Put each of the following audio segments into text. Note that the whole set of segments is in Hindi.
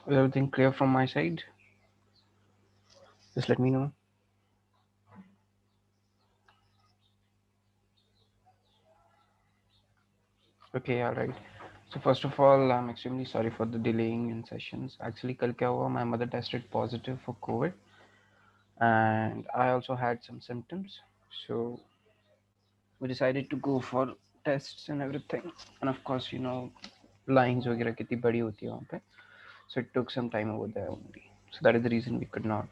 Is everything clear from my side? Just let me know. Okay, all right. So first of all, I'm extremely sorry for the delaying in sessions. Actually, कल क्या हुआ? My mother tested positive for COVID, and I also had some symptoms. So we decided to go for tests and everything. And of course, lines वगैरह कितनी बड़ी होती है वहाँ पे. So it took some time over there only. So that is the reason we could not.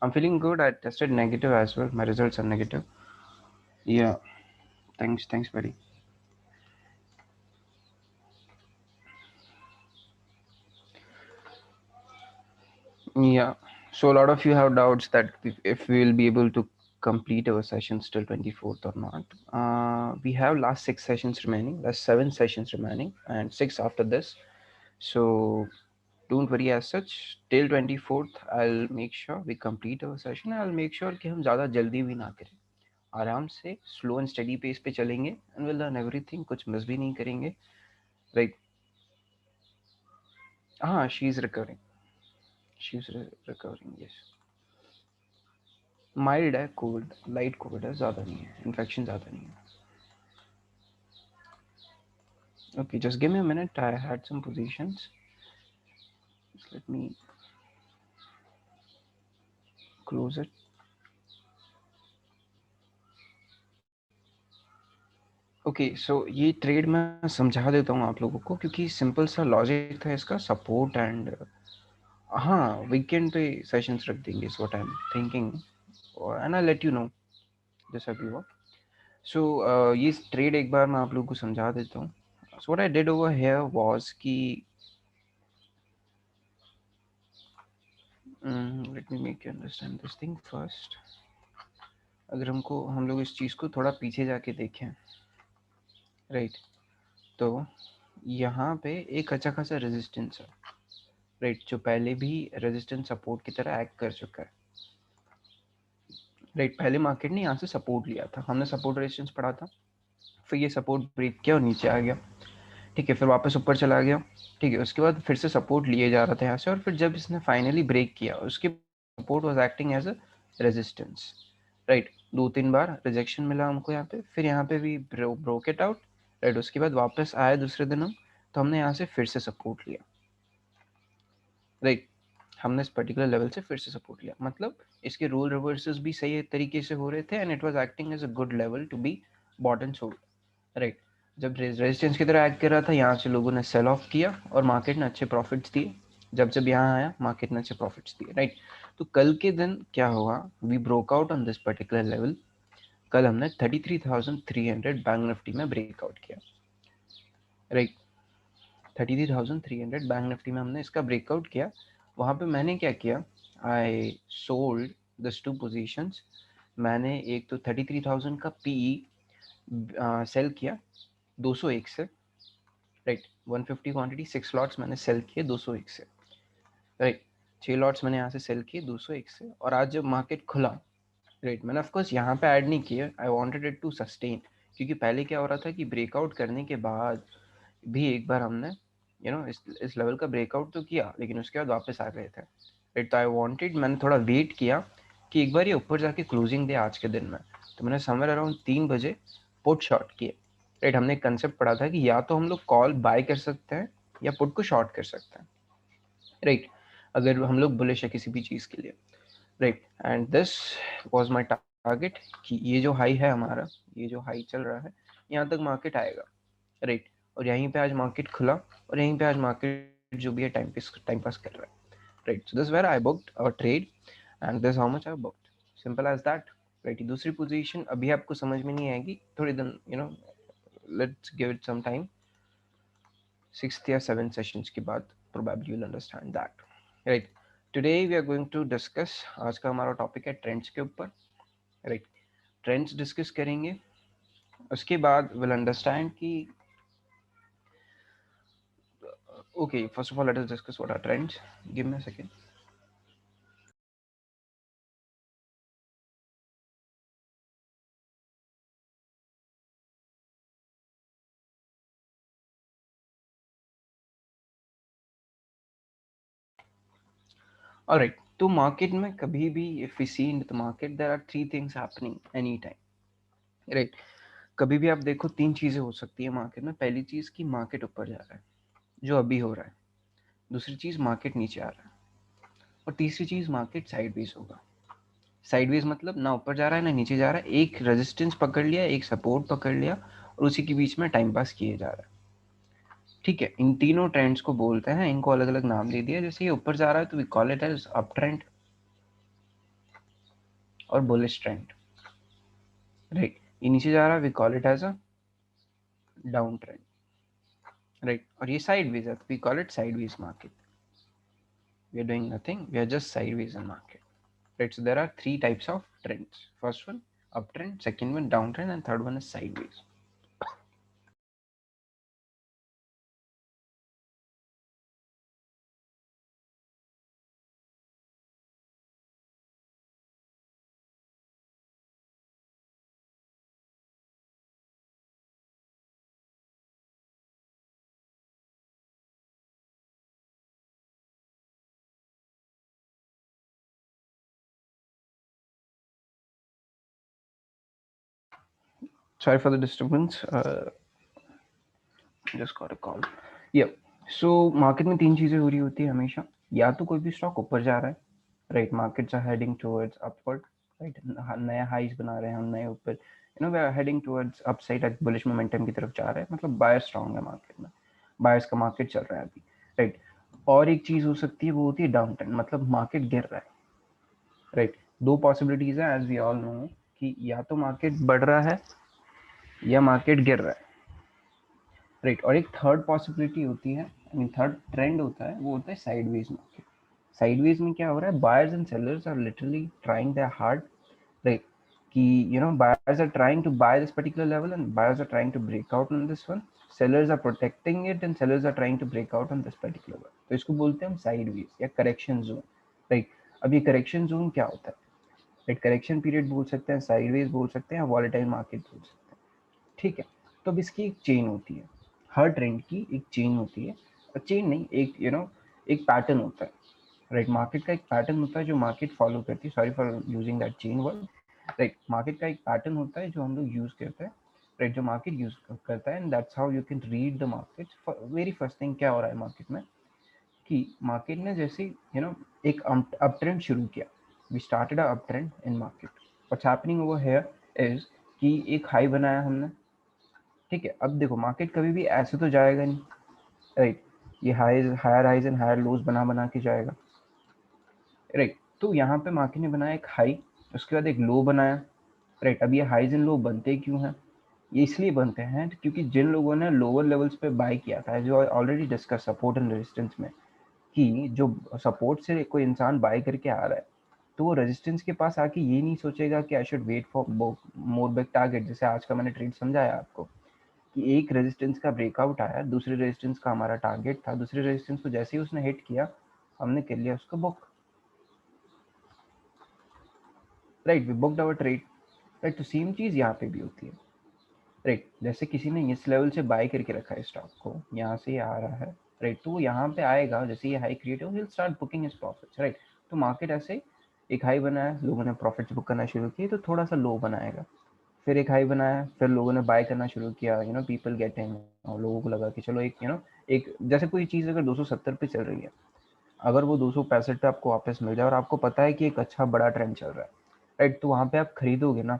I'm feeling good. I tested negative as well. My results are negative. Yeah. Thanks, buddy. Yeah. So a lot of you have doubts that if we will be able to complete our sessions till 24th or not. We have last 6 sessions remaining. Last 7 sessions remaining, and 6 after this. So don't worry as such. Till 24th, I'll make sure we complete our session. I'll make sure कि हम ज़्यादा जल्दी भी ना करें. आराम से स्लो एंड स्टडी पेस पे चलेंगे एंड विल लर्न एवरीथिंग. कुछ मिस भी नहीं करेंगे. राइट. हाँ, she is recovering. She is recovering. Yes. Mild है. कोविड, लाइट कोविड है, ज़्यादा नहीं है. इन्फेक्शन ज़्यादा नहीं है. Okay, just give me a minute. I had some positions. Just let me close it. Okay, so ये ट्रेड मैं समझा देता हूँ आप लोगों को, क्योंकि सिंपल सा लॉजिक था इसका. सपोर्ट एंड हाँ, वीकेंड पे सेशंस रख देंगे is what I am thinking. And I let you know जैसा भी हुआ. सो ये ट्रेड एक बार मैं आप लोगों को समझा देता हूँ. So what I did over here was कि let me make you understand this thing first. अगर हम लोग इस चीज़ को थोड़ा पीछे जाके देखें, राइट, तो यहाँ पे एक अच्छा खासा रेजिस्टेंस है, राइट, जो पहले भी रेजिस्टेंस सपोर्ट की तरह एक्ट कर चुका है. राइट, पहले मार्केट ने यहाँ से सपोर्ट लिया था. हमने सपोर्ट रेजिस्टेंस पढ़ा था. फिर ये सपोर्ट ब्रेक किया और नीचे आ गया. ठीक है, फिर वापस ऊपर चला गया. ठीक है, उसके बाद फिर से सपोर्ट लिए जा रहा था यहाँ से, और फिर जब इसने फाइनली ब्रेक किया, उसके support was acting as a resistance. Right, 2-3 बार रिजेक्शन मिला हमको यहाँ पे. फिर यहाँ पे भी ब्रोक इट आउट. राइट, उसके बाद वापस आए दूसरे दिन हम, तो हमने यहाँ से फिर से सपोर्ट लिया. राइट, हमने इस पर्टिकुलर लेवल से फिर से सपोर्ट लिया. मतलब इसके रोल रिवर्सेस भी सही तरीके से हो रहे थे, and it was acting as a good level to be bought and sold. Right, जब रेजिस्टेंस की तरह एक्ट कर रहा था, यहाँ से लोगों ने सेल ऑफ किया और मार्केट ने अच्छे प्रॉफिट्स दिए. जब जब यहाँ आया, मार्केट ने अच्छे प्रॉफिट्स दिए. राइट, तो कल के दिन क्या हुआ? We broke out on this particular level. कल हमने 33,300 बैंक निफ्टी में ब्रेकआउट किया. राइट, 33,300 बैंक निफ्टी में हमने इसका ब्रेकआउट किया. वहाँ पे मैंने क्या किया? I sold this two positions. मैंने एक तो 33,000 का पीई सेल किया 201 से. राइट, 150 क्वांटिटी 6 लॉट्स मैंने सेल किए 201 से. राइट, 6 लॉट्स मैंने यहाँ से सेल किए 201 से. और आज जब मार्केट खुला, राइट, मैंने ऑफकोर्स यहाँ पे ऐड नहीं किया. I wanted it to sustain, क्योंकि पहले क्या हो रहा था कि ब्रेकआउट करने के बाद भी एक बार हमने इस लेवल का ब्रेकआउट तो किया, लेकिन उसके बाद वापस आ गए थे. राइट, तो मैंने थोड़ा वेट किया कि एक बार ये ऊपर जाके क्लोजिंग दे आज के दिन में. तो मैंने समवेयर अराउंड 3 बजे पुट शॉर्ट किए. राइट, हमने एक कंसेप्ट पढ़ा था कि या तो हम लोग कॉल बाय कर सकते हैं या पुट को शॉर्ट कर सकते हैं. राइट, अगर हम लोग बुलिश है किसी भी चीज़ के लिए. Right, and this was my target कि ये जो हाई है हमारा, ये जो हाई चल रहा है, यहाँ तक मार्केट आएगा. राइट, और यहीं पे आज मार्केट खुला, और यहीं पे आज मार्केट जो भी है टाइम पास कर रहा है. Right, so this where I booked our trade, and this how much I booked. Simple as that. Right, दूसरी पोजीशन अभी आपको समझ में नहीं आएगी, थोड़ी दिन let's give it some time. 6 या 7 सेशंस के बाद probably will understand that. Right, today we are going to discuss. आज का हमारा टॉपिक है ट्रेंड्स के ऊपर. राइट, ट्रेंड्स डिस्कस करेंगे. उसके बाद विल अंडरस्टैंड कि okay, first of all let us discuss what are trends. Give me a second. Alright, तो मार्केट में कभी भी if we see in the market there are three things happening any time, right. कभी भी आप देखो तीन चीजें हो सकती है मार्केट में। पहली चीज की मार्केट ऊपर जा रहा है, जो अभी हो रहा है। दूसरी चीज मार्केट नीचे आ रहा है। और तीसरी चीज मार्केट साइडवेज होगा। साइडवेज मतलब ना ऊपर जा रहा है ना नीचे जा रहा है, एक रेजिस्टेंस पकड़ लिया, एक सपोर्ट पकड़ लिया, और उसी के बीच में टाइम पास किए जा रहा है। ठीक है, इन तीनों ट्रेंड्स को बोलते हैं, इनको अलग अलग नाम दे दिया। जैसे ये ऊपर जा रहा है तो we call it as up trend और बुलिश ट्रेंड, राइट। ये नीचे जा रहा है, we call it as a down trend, right. और ये साइडवेज है, we call it sideways market. We are doing nothing, we are just sideways in market, right? So there are three types of trends. First one uptrend, second one downtrend, and third one is sideways. Sorry for the disturbance. Just got a call. Yeah. So market में तीन चीजें हो रही होती है हमेशा। या तो कोई भी स्टॉक ऊपर जा रहा है, right, markets are heading towards upward, right, नया हाइज बना रहे हैं हम, नए ऊपर, you know we are heading towards upside, bullish momentum की तरफ जा रहे हैं, मतलब बायर स्ट्रांग है मार्केट में, बायर्स का मार्केट चल रहा है अभी, राइट। और एक चीज हो सकती है, वो होती है डाउन ट्रेंड, मतलब मार्केट गिर रहा है, राइट। दो पॉसिबिलिटीज है एज वी ऑल नो, कि या तो मार्केट बढ़ रहा है या मार्केट गिर रहा है, राइट। और एक थर्ड पॉसिबिलिटी होती है, आई मीन थर्ड ट्रेंड होता है, वो होता है साइडवेज मार्केट। साइडवेज में क्या हो रहा है, buyers and sellers are literally trying their hard, right, कि you know buyers are trying to buy this particular level and buyers are trying to break out on this one, sellers are protecting it and sellers are trying to break out on this particular one. तो इसको बोलते हैं हम साइडवेज या करेक्शन जोन, राइट। अब ये करेक्शन जोन क्या होता है, राइट, करेक्शन पीरियड बोल सकते हैं, साइडवेज बोल सकते हैं, वॉलेटाइल मार्केट बोल सकते हैं, ठीक है। तो अब इसकी एक चेन होती है, हर ट्रेंड की एक चेन होती है, चेन नहीं, एक यू नो एक पैटर्न होता है, राइट। मार्केट का एक पैटर्न होता है जो मार्केट फॉलो करती है, sorry for using that chain word, right. Market का एक पैटर्न होता है जो हम लोग यूज करते हैं, राइट, जो मार्केट यूज करता है, and that's how you can read the market. Very first thing क्या हो रहा है मार्केट में, कि मार्केट ने जैसे यू नो एक अप ट्रेंड शुरू किया, we started a up trend in market, what's happening over here is कि एक हाई बनाया हमने, ठीक है। अब देखो मार्केट कभी भी ऐसे तो जाएगा नहीं, राइट, ये highs, higher highs and higher lows बना बना के जाएगा, राइट। तो यहाँ पे मार्केट ने बनाया एक हाई, उसके बाद एक लो बनाया, राइट। अब ये हाईज एंड लो बनते क्यों हैं, ये इसलिए बनते हैं क्योंकि जिन लोगों ने लोअर लेवल्स पे बाय किया था, जो already discuss support and resistance में, कि जो सपोर्ट से कोई इंसान बाय करके आ रहा है, तो वो रेजिस्टेंस के पास आके ये नहीं सोचेगा कि I should wait for more big target. जैसे आज का मैंने ट्रेड समझाया आपको, कि एक रेजिस्टेंस का ब्रेकआउट आया, दूसरे रेजिस्टेंस का हमारा टारगेट था, दूसरे रेजिस्टेंस को जैसे ही उसने हिट किया, हमने कर लिया उसको book, right, we booked our trade, right. तो सेम चीज यहाँ पे भी होती है, राइट। जैसे किसी ने इस लेवल से बाय करके रखा है स्टॉक को, यहाँ से आ रहा है, राइट, तो वो यहाँ पे आएगा, जैसे ये हाई क्रिएट हो, will start booking his profits, right. तो मार्केट ऐसे एक हाई बनाया, लोगों ने प्रॉफिट्स बुक करना शुरू किए, तो थोड़ा सा लो बनाएगा, फिर एक हाई बनाया, फिर लोगों ने बाय करना शुरू किया, you know people get in, और लोगों को लगा कि चलो एक एक जैसे कोई चीज़ अगर 270 पे चल रही है, अगर वो 265 पे आपको वापस मिल जाए और आपको पता है कि एक अच्छा बड़ा ट्रेंड चल रहा है, राइट, तो वहाँ पे आप खरीदोगे ना,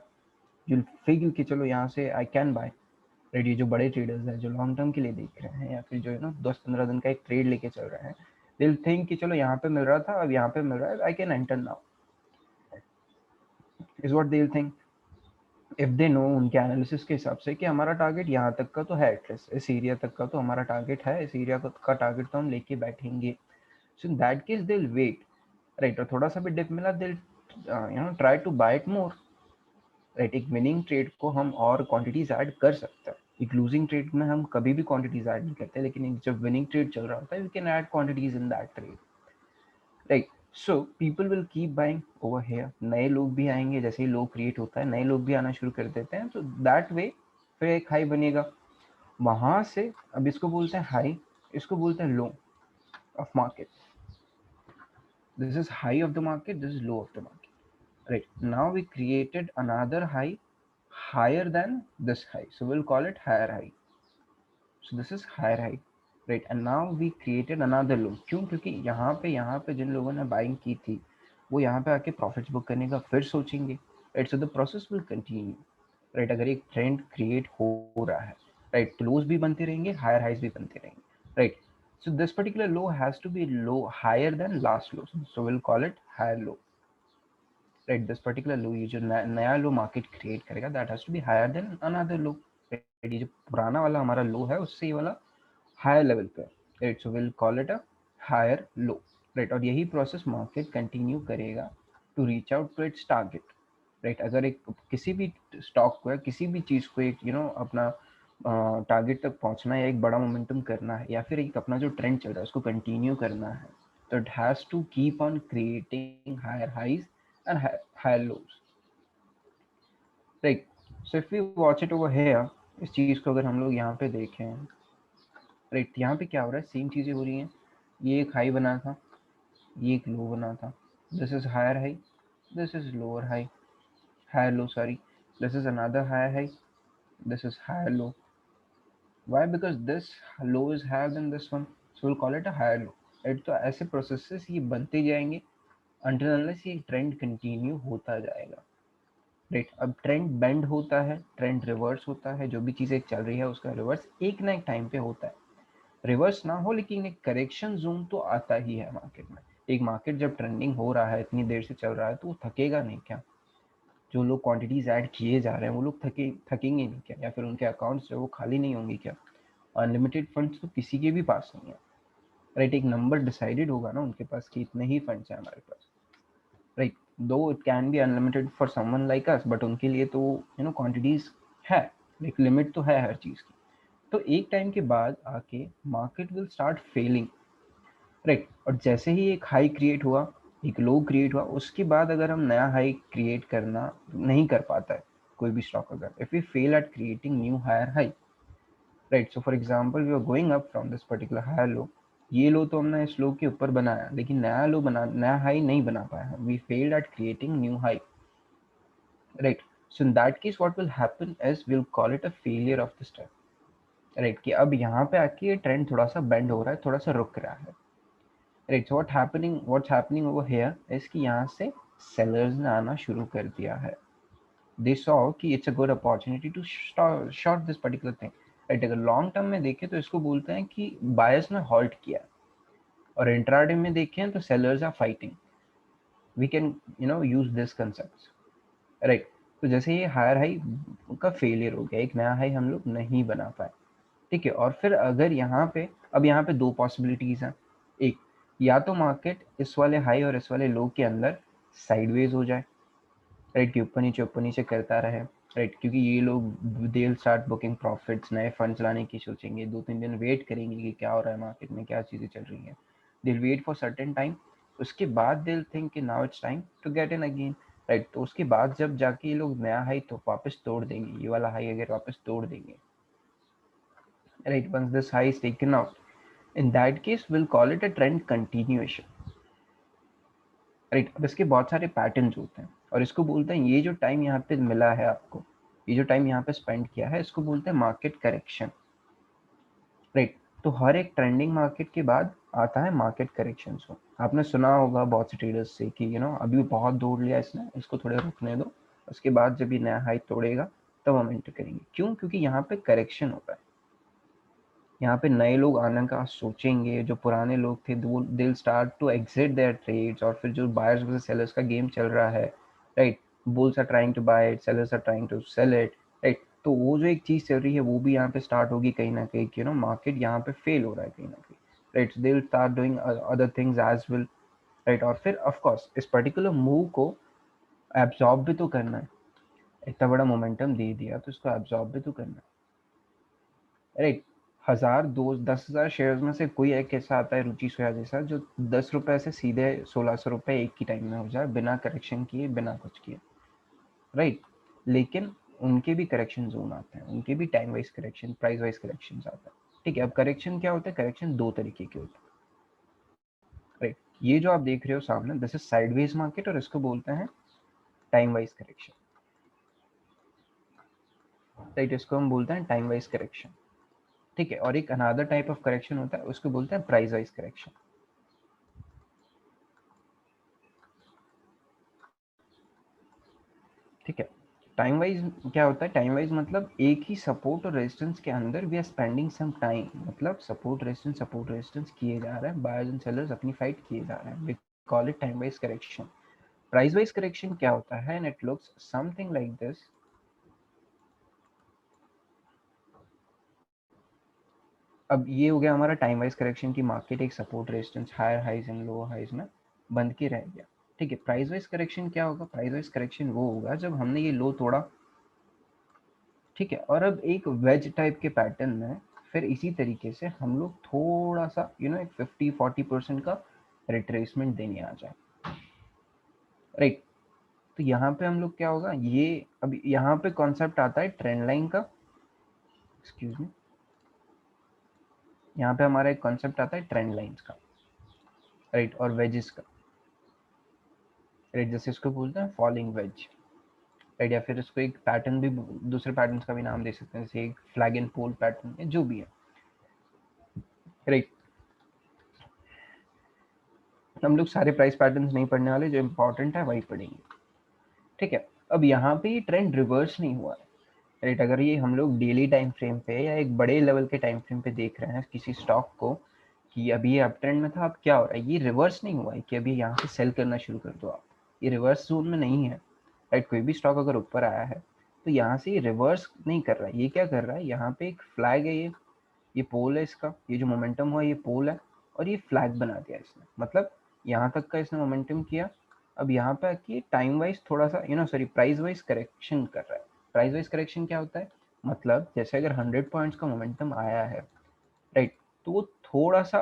यू फील कि चलो यहाँ से आई कैन बाय, राइट। ये जो बड़े ट्रेडर्स हैं जो लॉन्ग टर्म के लिए देख रहे हैं, या फिर जो 10-15 दिन का एक ट्रेड लेके चल रहे हैं, दे विल थिंक कि चलो यहाँ पे मिल रहा था, अब यहाँ पे मिल रहा है, I can enter now, is what they will think. If they know, उनके एनालिसिस के हिसाब से, कि हमारा टारगेट यहाँ तक का तो है, एटलीस्ट इस एरिया तक का तो हमारा टारगेट है, इस एरिया का टारगेट तो हम लेके बैठेंगे, so in that case they will wait, right. और थोड़ा सा भी डिप मिला, they try to buy it more, right. एक विनिंग ट्रेड को हम और क्वांटिटीज ऐड कर सकते हैं, एक लूजिंग ट्रेड में हम कभी भी क्वांटिटीज ऐड नहीं करते, लेकिन एक जब विनिंग ट्रेड चल रहा होता है, we can add quantities in that trade, right. So people will keep buying over here, नए लोग भी आएंगे, जैसे ही लो क्रिएट होता है नए लोग भी आना शुरू कर देते हैं, तो दैट वे फिर एक हाई बनेगा, वहां से, अब इसको बोलते हैं हाई, इसको बोलते हैं low of market, This is high of the market, this is low of the market. Right, now we created another high higher than this high, so we'll call it higher high. So this is higher high. Right, and now we created another low. क्यों? क्योंकि यहाँ पे जिन लोगों ने बाइंग की थी वो यहाँ पे आके प्रॉफिट्स बुक करने का फिर सोचेंगे. Right, so the process will continue. Right, अगर एक ट्रेंड क्रिएट हो रहा है, राइट, तो लोज भी बनते रहेंगे, हायर हाइज भी बनते रहेंगे. Right, so this particular low has to be low higher than last low, so we'll call it higher low. Right, this particular low, ये जो नया लो मार्केट क्रिएट करेगा, that has to be higher than another low. Right, ये जो पुराना वाला हमारा लो है उससे ये वाला हायर लेवल पे. Right, so will call it a higher low. Right, और यही प्रोसेस मार्केट कंटिन्यू करेगा to reach out to its target. Right, अगर एक किसी भी स्टॉक को या किसी भी चीज़ को एक अपना टारगेट तक पहुंचना है या एक बड़ा मोमेंटम करना है या फिर एक अपना जो ट्रेंड चल रहा है उसको कंटिन्यू करना है, तो it has to keep on creating higher highs and higher lows. Right, so if we watch it over here, इस चीज़ को अगर हम लोग यहाँ पे देखें, राइट, यहाँ पे क्या हो रहा है, सेम चीज़ें हो रही हैं. ये एक हाई बना था, ये एक लो बना था. This is higher high, this is lower high, higher low sorry. This is another higher high, this is higher low. Why? Because this low is higher than this one, so we'll call it a higher low. Right, तो ऐसे प्रोसेसेस ये बनते जाएंगे until unless ये ट्रेंड कंटिन्यू होता जाएगा. राइट, अब ट्रेंड बेंड होता है, ट्रेंड रिवर्स होता है, जो भी चीज़ एक चल रही है उसका रिवर्स एक ना एक टाइम पे होता है. रिवर्स ना हो लेकिन एक करेक्शन जोन तो आता ही है मार्केट में. एक मार्केट जब ट्रेंडिंग हो रहा है, इतनी देर से चल रहा है, तो वो थकेगा नहीं क्या? जो लोग क्वांटिटीज ऐड किए जा रहे हैं वो लोग थकेंगे नहीं क्या? या फिर उनके अकाउंट्स जो वो खाली नहीं होंगे क्या? अनलिमिटेड फंड्स तो किसी के भी पास नहीं है. राइट, एक नंबर डिसाइडेड होगा ना उनके पास कि इतने ही फंड्स हैं हमारे पास. राइट, दो it can be unlimited for someone like us, but उनके लिए तो क्वांटिटीज है, एक लिमिट तो है हर चीज़ की. तो एक टाइम के बाद आके market will start failing. Right, और जैसे ही एक हाई क्रिएट हुआ, एक लो क्रिएट हुआ, उसके बाद अगर हम नया हाई क्रिएट करना नहीं कर पाता है कोई भी स्टॉक, अगर if we fail at creating new higher high, right, so for example we are going up from this particular higher low, ये लो तो हमने इस लो के ऊपर बनाया लेकिन नया हाई नहीं बना पाया, we failed at creating new high. Right, so in that case what will happen is we will call it a failure of the step. Right, कि अब यहाँ पे आके ये ट्रेंड थोड़ा सा बेंड हो रहा है, थोड़ा सा रुक रहा है. Right, so what's happening over here is कि यहाँ से sellers ने आना शुरू कर दिया है. They saw कि it's a good opportunity to short this particular thing. Right, अगर लॉन्ग टर्म में देखें तो इसको बोलते हैं कि बायर्स ने हॉल्ट किया, और इंट्राडे में देखें तो sellers are fighting. We can use this concept. Right, तो जैसे ये हायर हाई का फेलियर हो गया, एक नया हाई हम लोग नहीं बना पाए. ठीक है, और फिर अगर यहाँ पे दो पॉसिबिलिटीज हैं. एक, या तो मार्केट इस वाले हाई और इस वाले लो के अंदर साइडवेज हो जाए, राइट, कि ऊपर नीचे करता रहे. राइट, क्योंकि ये लोग दे विल स्टार्ट बुकिंग प्रॉफिट्स, नए फंड्स लाने की सोचेंगे, 2-3 दिन वेट करेंगे कि क्या हो रहा है मार्केट में, क्या चीज़ें चल रही हैं. They will wait for certain time, उसके बाद दे विल थिंक कि now it's time to get in again. Right, तो उसके बाद जब जाके ये लोग नया हाई तो वापस तोड़ देंगे, ये वाला हाई अगर वापस तोड़ देंगे, right, once this high is taken out, in that case we'll call it a trend continuation. Right, अब इसके बहुत सारे पैटर्न्स होते हैं और इसको बोलते हैं, ये जो टाइम यहाँ पे मिला है आपको, ये जो टाइम यहाँ पे स्पेंड किया है, इसको बोलते हैं मार्केट करेक्शन. राइट, तो हर एक ट्रेंडिंग मार्केट के बाद आता है मार्केट करेक्शन. सो आपने सुना होगा बहुत से ट्रेडर्स से कि अभी बहुत दौड़ लिया इसने, इसको थोड़े रुकने दो, उसके बाद जब ये नया हाई तोड़ेगा तब हम एंटर करेंगे. क्यों? क्योंकि यहाँ पे करेक्शन होता है, यहाँ पे नए लोग आने का सोचेंगे, जो पुराने लोग थे वो they will start to exit their trades, और फिर जो बायर्स वर्सेस सेलर्स का गेम चल रहा है, right, bulls are trying to buy it, sellers are trying to sell it, right, तो वो जो एक चीज़ चल रही है वो भी यहाँ पे स्टार्ट होगी कहीं ना कहीं, मार्केट यहाँ पे फेल हो रहा है कहीं ना कहीं. Right, they will start doing other things as well. Right, और फिर ऑफ कोर्स इस पर्टिकुलर मूव को एब्जॉर्ब भी तो करना है, इतना बड़ा मोमेंटम दे दिया तो इसको एब्जॉर्ब भी तो करना है. राइट, 1000 शेयर्स में से कोई एक ऐसा आता है रुचि सोया जैसा जो 10 रुपए से सीधे 1600 रुपए एक ही टाइम में हो जाए, बिना करेक्शन किए, बिना कुछ किए. राइट, लेकिन उनके भी करेक्शन जोन आते हैं, उनके भी time wise correction, price wise correction आता है. ठीक है, अब करेक्शन क्या होता है? करेक्शन दो तरीके के होते हैं. राइट, ये जो आप देख रहे हो सामने, दिस इज साइडवेज मार्केट और इसको बोलते हैं टाइम वाइज करेक्शन, राइट, इसको हम बोलते हैं टाइम वाइज करेक्शन, ठीक है। और एक अनदर टाइप ऑफ करेक्शन होता है, उसको बोलते हैं प्राइस वाइज करेक्शन, ठीक है। टाइम वाइज क्या होता है, टाइम वाइज मतलब एक ही सपोर्ट और रेजिस्टेंस के अंदर we are spending some time, मतलब सपोर्ट रेजिस्टेंस किए जा रहा है, बायर्स एंड सेलर्स अपनी फाइट किए जा रहे हैं, we call it time wise correction. Price wise correction क्या होता है, and it looks something like this. अब ये हो गया हमारा टाइम वाइज करेक्शन की मार्केट एक support resistance higher highs and low highs में बंद के रह गया, ठीक है। प्राइस वाइज करेक्शन क्या होगा, प्राइस वाइज करेक्शन वो होगा जब हमने ये लो तोड़ा, ठीक है, और अब एक वेज टाइप के पैटर्न में फिर इसी तरीके से हम लोग थोड़ा सा एक 50-40% का रिट्रेसमेंट देने आ जाए, राइट। तो यहाँ पे हम लोग क्या होगा, ये अब यहाँ पे कॉन्सेप्ट आता है ट्रेंड लाइन का, एक्सक्यूज मी, यहाँ पे हमारा एक कॉन्सेप्ट आता है ट्रेंड लाइंस का, राइट, और वेजेस का, राइट, जैसे इसको बोलते हैं फॉलिंग वेज, राइट, या फिर इसको एक पैटर्न भी, दूसरे पैटर्न्स का भी नाम दे सकते हैं, जैसे एक फ्लैग एंड पोल पैटर्न है, जो भी है, राइट। हम लोग सारे प्राइस पैटर्न्स नहीं पढ़ने वाले, जो इंपॉर्टेंट है वही पढ़ेंगे, ठीक है। अब यहाँ पे ये ट्रेंड रिवर्स नहीं हुआ है, राइट। अगर ये हम लोग डेली टाइम फ्रेम पे या एक बड़े लेवल के टाइम फ्रेम पे देख रहे हैं किसी स्टॉक को कि अभी ये अप ट्रेंड में था, अब क्या हो रहा है, ये रिवर्स नहीं हुआ है कि अभी यहाँ से सेल करना शुरू कर दो आप, ये रिवर्स जोन में नहीं है, राइट। कोई भी स्टॉक अगर ऊपर आया है तो यहाँ से ये रिवर्स नहीं कर रहा है, ये क्या कर रहा है, यहाँ पे एक फ्लैग है, ये पोल है इसका, ये जो मोमेंटम हुआ ये पोल है, और ये फ्लैग बना दिया इसने, मतलब यहाँ तक का इसने मोमेंटम किया। अब यहाँ पे आके टाइम वाइज थोड़ा सा सॉरी प्राइस वाइज करेक्शन कर रहा है। प्राइस वाइज करेक्शन क्या होता है, मतलब जैसे अगर 100 पॉइंट्स का मोमेंटम आया है, राइट, तो वो थोड़ा सा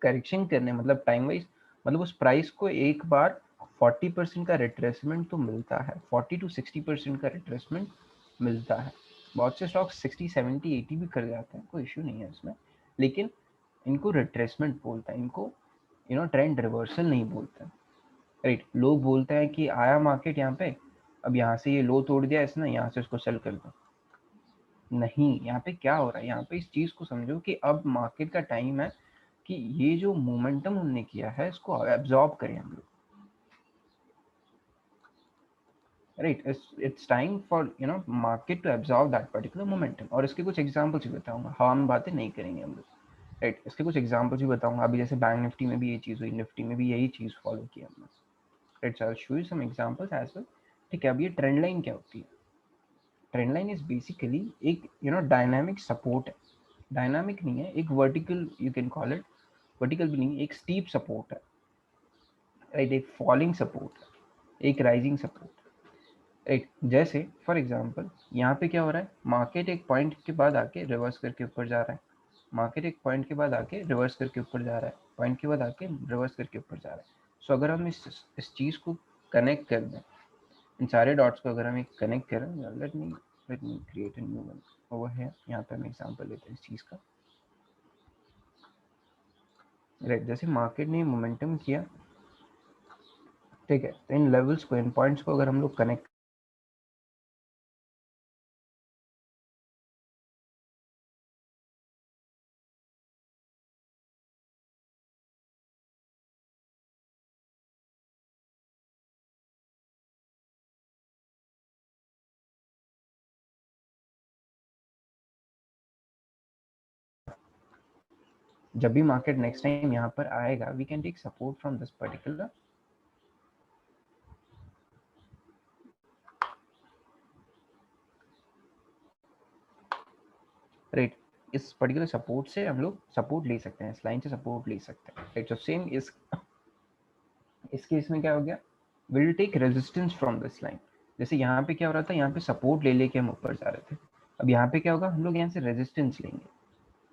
करेक्शन करने, मतलब टाइम वाइज, मतलब उस प्राइस को एक बार 40% का रिट्रेसमेंट तो मिलता है, 40 to 60% का रिट्रेसमेंट मिलता है। बहुत से स्टॉक 60, 70, 80 भी कर जाते हैं, कोई इश्यू नहीं है इसमें, लेकिन इनको रिट्रेसमेंट बोलता है, इनको ट्रेंड रिवर्सल नहीं बोलते, राइट। लोग बोलते हैं कि आया मार्केट यहाँ पे, अब यहाँ से ये लो तोड़ दिया इसने, यहाँ से इसको सेल कर दो, नहीं। यहाँ पे क्या हो रहा है, यहाँ पे इस चीज को समझो कि अब मार्केट का टाइम है कि ये जो मोमेंटम हमने किया है इसको एब्जॉर्ब करें हम लोग, right. It's time for market to absorb that particular momentum. और इसके कुछ एग्जांपल्स भी बताऊंगा, हम बातें नहीं करेंगे हम लोग, राइट। इसके कुछ एग्जांपल्स भी बताऊंगा, अभी जैसे बैंक निफ्टी में भी ये चीज़ हुई, निफ्टी में भी यही चीज़ फॉलो की हमने, right. I show you some examples as well, ठीक है। अब ये ट्रेंड लाइन क्या होती है, ट्रेंड लाइन इज बेसिकली एक डायनामिक सपोर्ट है, डायनामिक नहीं है, एक vertical, you can call it, vertical भी नहीं, एक स्टीप सपोर्ट है, राइट, एक फॉलिंग सपोर्ट है, एक राइजिंग सपोर्ट, राइट। जैसे फॉर एग्जांपल यहाँ पे क्या हो रहा है, मार्केट एक पॉइंट के बाद आके रिवर्स करके ऊपर जा रहा है, मार्केट एक पॉइंट के बाद आके रिवर्स करके ऊपर जा रहा है, पॉइंट के बाद आके रिवर्स करके ऊपर जा रहा है। सो अगर हम इस चीज़ को कनेक्ट कर दें, इन सारे डॉट्स को अगर हम एक कनेक्ट करें, let me create a new one over here, यहाँ पे हम एग्जांपल लेते हैं इस चीज़ का, राइट। जैसे मार्केट ने मोमेंटम किया, ठीक है, तो इन लेवल्स को, इन पॉइंट्स को अगर हम लोग कनेक्ट, जब भी मार्केट नेक्स्ट टाइम यहाँ पर आएगा, we can take support from this particular, right. इस पर्टिकुलर सपोर्ट से हम लोग सपोर्ट ले सकते हैं, इस लाइन से सपोर्ट ले सकते हैं, राइट। तो सेम इस केस में क्या हो गया, will take resistance from this line. जैसे यहाँ पे क्या हो रहा था, यहाँ पे सपोर्ट ले लेके हम ऊपर जा रहे थे, अब यहाँ पे क्या होगा, हम लोग यहाँ से रेजिस्टेंस लेंगे,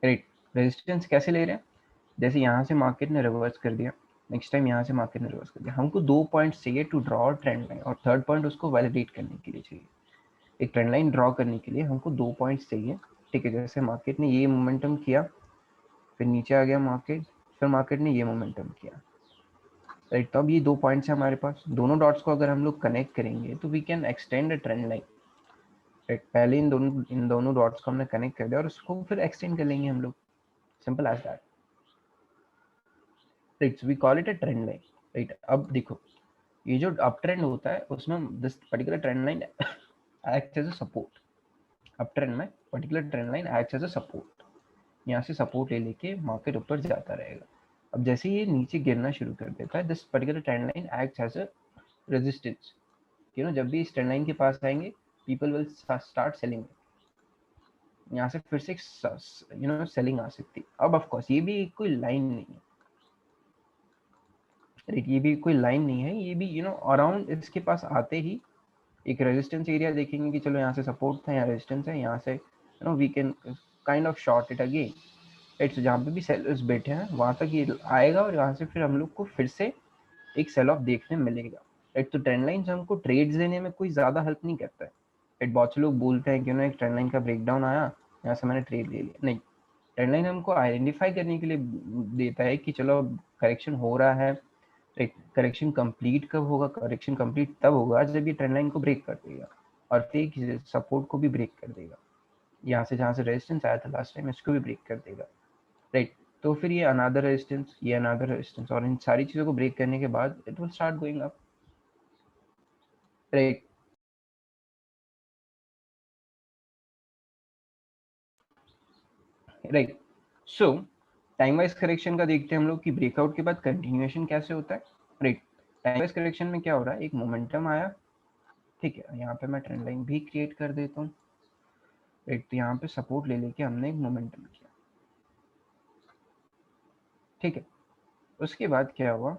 राइट। रेजिस्टेंस कैसे ले रहे हैं, जैसे यहाँ से मार्केट ने रिवर्स कर दिया, नेक्स्ट टाइम यहाँ से मार्केट ने रिवर्स कर दिया, हमको 2 पॉइंट चाहिए टू ड्रॉ ट्रेंड लाइन, और थर्ड पॉइंट उसको वैलिडेट करने के लिए चाहिए। एक ट्रेंड लाइन ड्रॉ करने के लिए हमको 2 पॉइंट्स चाहिए, ठीक है। जैसे मार्केट ने ये मोमेंटम किया, फिर नीचे आ गया मार्केट, फिर मार्केट ने ये मोमेंटम किया, राइट। तो अब ये 2 पॉइंट्स है हमारे पास, दोनों डॉट्स को अगर हम लोग कनेक्ट करेंगे तो we can extend a trend line, right. पहले इन दोनों डॉट्स को हमने कनेक्ट कर दिया और उसको फिर एक्सटेंड कर लेंगे हम लोग, simple as that, right. So we call it a trend line, right. अब देखो ये जो अप ट्रेंड होता है उसमें this particular trend line act as a support, up trend में particular trend line act as a support, यहाँ से सपोर्ट ले लेके मार्केट ऊपर जाता रहेगा। अब जैसे ये नीचे गिरना शुरू कर देता है, this particular trend line act as a resistance, जब भी इस ट्रेंड लाइन के पास आएंगे पीपल विल स्टार्ट सेलिंग, यहाँ से फिर से सेलिंग आ सकती है। अब ऑफ कोर्स ये भी कोई लाइन नहीं है, राइट, ये भी कोई लाइन नहीं है, ये भी अराउंड इसके पास आते ही एक रेजिस्टेंस एरिया देखेंगे कि चलो यहाँ से सपोर्ट था, यहाँ रेजिस्टेंस है, यहाँ से we can kind of short it again, right. So जहाँ पे भी सेलर्स बैठे हैं वहाँ तक ये आएगा और यहाँ से फिर हम लोग को फिर से एक सेल ऑफ देखने मिलेगा, राइट। तो ट्रेंड लाइन हमको ट्रेड्स देने में कोई ज़्यादा हेल्प नहीं करता है, राइट। बहुत से लोग बोलते हैं कि एक ट्रेंड लाइन का ब्रेकडाउन आया, यहाँ से मैंने ट्रेड ले लिया, नहीं। ट्रेंड लाइन हमको आइडेंटिफाई करने के लिए देता है कि चलो करेक्शन हो रहा है, करेक्शन कंप्लीट कब होगा, करेक्शन कंप्लीट तब होगा जब ये ट्रेंड लाइन को ब्रेक कर देगा और फिर सपोर्ट को भी ब्रेक कर देगा, यहाँ से जहाँ से रेजिस्टेंस आया था लास्ट टाइम इसको भी ब्रेक कर देगा, राइट। तो फिर ये अनदर रेजिस्टेंस, ये अनदर रेजिस्टेंस, और इन सारी चीज़ों को ब्रेक करने के बाद it will start going up, right. Right. So time wise correction का देखते हैं हम लोग कि ब्रेकआउट के बाद कंटिन्यूएशन कैसे होता है, राइट। टाइम वाइज करेक्शन में क्या हो रहा है, एक मोमेंटम आया, ठीक है, यहाँ पे मैं ट्रेंड लाइन भी क्रिएट कर देता हूँ, राइट। तो यहाँ पे सपोर्ट ले लेके हमने एक मोमेंटम किया, ठीक है। उसके बाद क्या हुआ,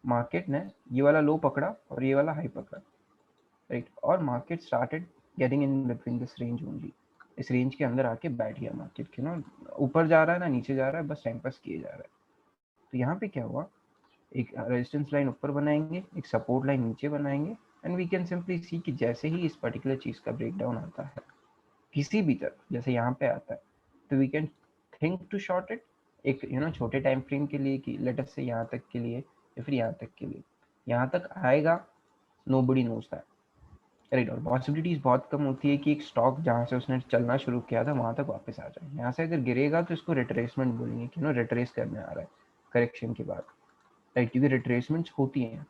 मार्केट ने ये वाला लो पकड़ा और ये वाला हाई पकड़ा, राइट। और market started getting in between this range only, इस रेंज के अंदर आके बैठ गया मार्केट के ऊपर जा रहा है ना नीचे जा रहा है, बस टाइम पास किए जा रहा है। तो यहाँ पे क्या हुआ, एक रेजिस्टेंस लाइन ऊपर बनाएंगे, एक सपोर्ट लाइन नीचे बनाएंगे, एंड वी कैन सिंपली सी कि जैसे ही इस पर्टिकुलर चीज़ का ब्रेकडाउन आता है किसी भी तरफ, जैसे यहाँ पे आता है, तो we can think to short it एक छोटे टाइम फ्रेम के लिए कि लेट अस से यहाँ तक के लिए या फिर यहाँ तक के लिए, यहाँ तक आएगा नोबडी नोज दैट, राइट। और पॉसिबिलिटीज बहुत कम होती है कि एक स्टॉक जहाँ से उसने चलना शुरू किया था वहाँ तक वापस आ जाए, यहाँ से अगर गिरेगा तो इसको रिट्रेसमेंट बोलेंगे कि रिट्रेस करने आ रहा है करेक्शन के बाद, राइट। क्योंकि रिट्रेसमेंट्स होती हैं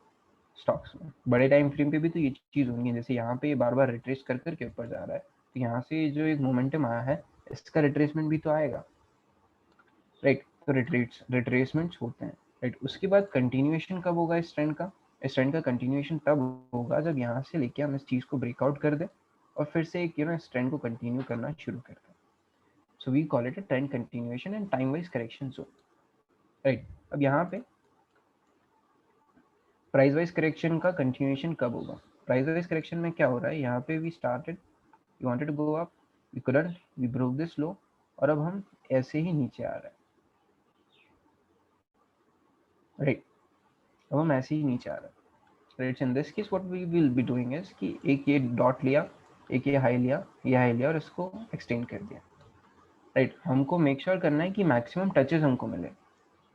स्टॉक्स में बड़े टाइम फ्रेम पे भी, तो ये चीज़ होंगी, जैसे यहाँ पे बार बार रिट्रेस कर करके ऊपर जा रहा है, तो यहाँ से जो एक मोमेंटम आया है इसका रिट्रेसमेंट भी तो आएगा, राइट। तो रिट्रेसमेंट्स होते हैं, राइट। उसके बाद कंटिन्यूएशन कब होगा इस ट्रेंड का, इस ट्रेंड का कंटिन्यूएशन तब होगा जब यहाँ से लेके हम इस चीज़ को ब्रेकआउट कर दें और फिर से एक इस ट्रेंड को कंटिन्यू करना शुरू कर दें। So we call it a trend continuation and time wise correction zone, right. अब यहाँ पे प्राइस वाइज करेक्शन का कंटिन्यूएशन कब होगा, प्राइस वाइज करेक्शन में क्या हो रहा है, यहाँ पे we started, we wanted to go up, we couldn't, we broke this low, और अब हम ऐसे ही नीचे आ रहे हैं, राइट। अब हम ऐसे ही नीचे आ रहे हैं, right. In this case what we will be doing is कि एक ये डॉट लिया, एक ये हाई लिया, ये हाई लिया और इसको एक्सटेंड कर दिया, राइट। हमको मेक श्योर करना है कि मैक्सिमम टचेस हमको मिले,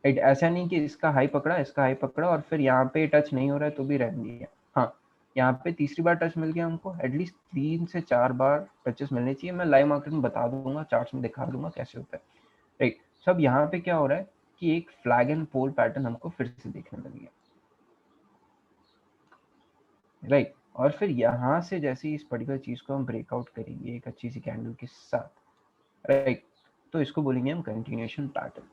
राइट। ऐसा नहीं कि इसका हाई पकड़ा, इसका हाई पकड़ा और फिर यहाँ पे टच नहीं हो रहा है तो भी रहने दिया, हाँ। यहाँ पे तीसरी बार टच मिल गया हमको, एटलीस्ट 3 से 4 बार टचेस मिलने चाहिए। मैं लाइव मार्केट में बता दूंगा, चार्ट्स में दिखा दूंगा कैसे होता है, राइट। सब यहाँ पे क्या हो रहा है कि एक फ्लैग एंड पोल पैटर्न हमको फिर से देखने मिल गया, राइट। और फिर यहाँ से जैसे इस पर्टिकुलर चीज को हम ब्रेकआउट करेंगे एक अच्छी सी कैंडल के साथ, राइट, तो इसको बोलेंगे हम continuation pattern,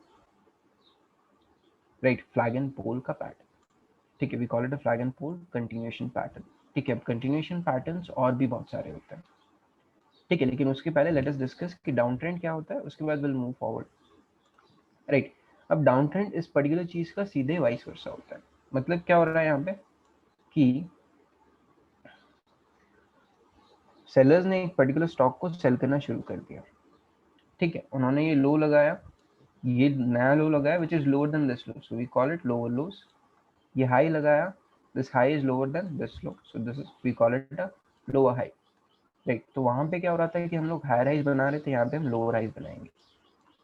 right. Flag and pole का पैटर्न, ठीक है, we call it a flag and pole continuation pattern, ठीक है। अब कंटिन्यूएशन पैटर्न्स और भी बहुत सारे होते हैं, ठीक है, लेकिन उसके पहले लेट अस डिस्कस कि डाउन ट्रेंड क्या होता है, उसके बाद विल मूव फॉरवर्ड, राइट। अब डाउन ट्रेंड इस पर्टिकुलर चीज का सीधे वाइस वर्सा होता है, मतलब क्या हो रहा है यहाँ पे कि सेलर्स ने एक पर्टिकुलर स्टॉक को सेल करना शुरू कर दिया, ठीक है। उन्होंने ये लो लगाया, ये नया लो लगाया which is lower than this low, so we call it lower lows. ये हाई लगाया, this high is lower than this low, so this is we call it a lower high, right. तो वहां पे क्या हो रहा था कि हम लोग हायर हाइज बना रहे थे, यहाँ पे हम लोअर हाइज बनाएंगे,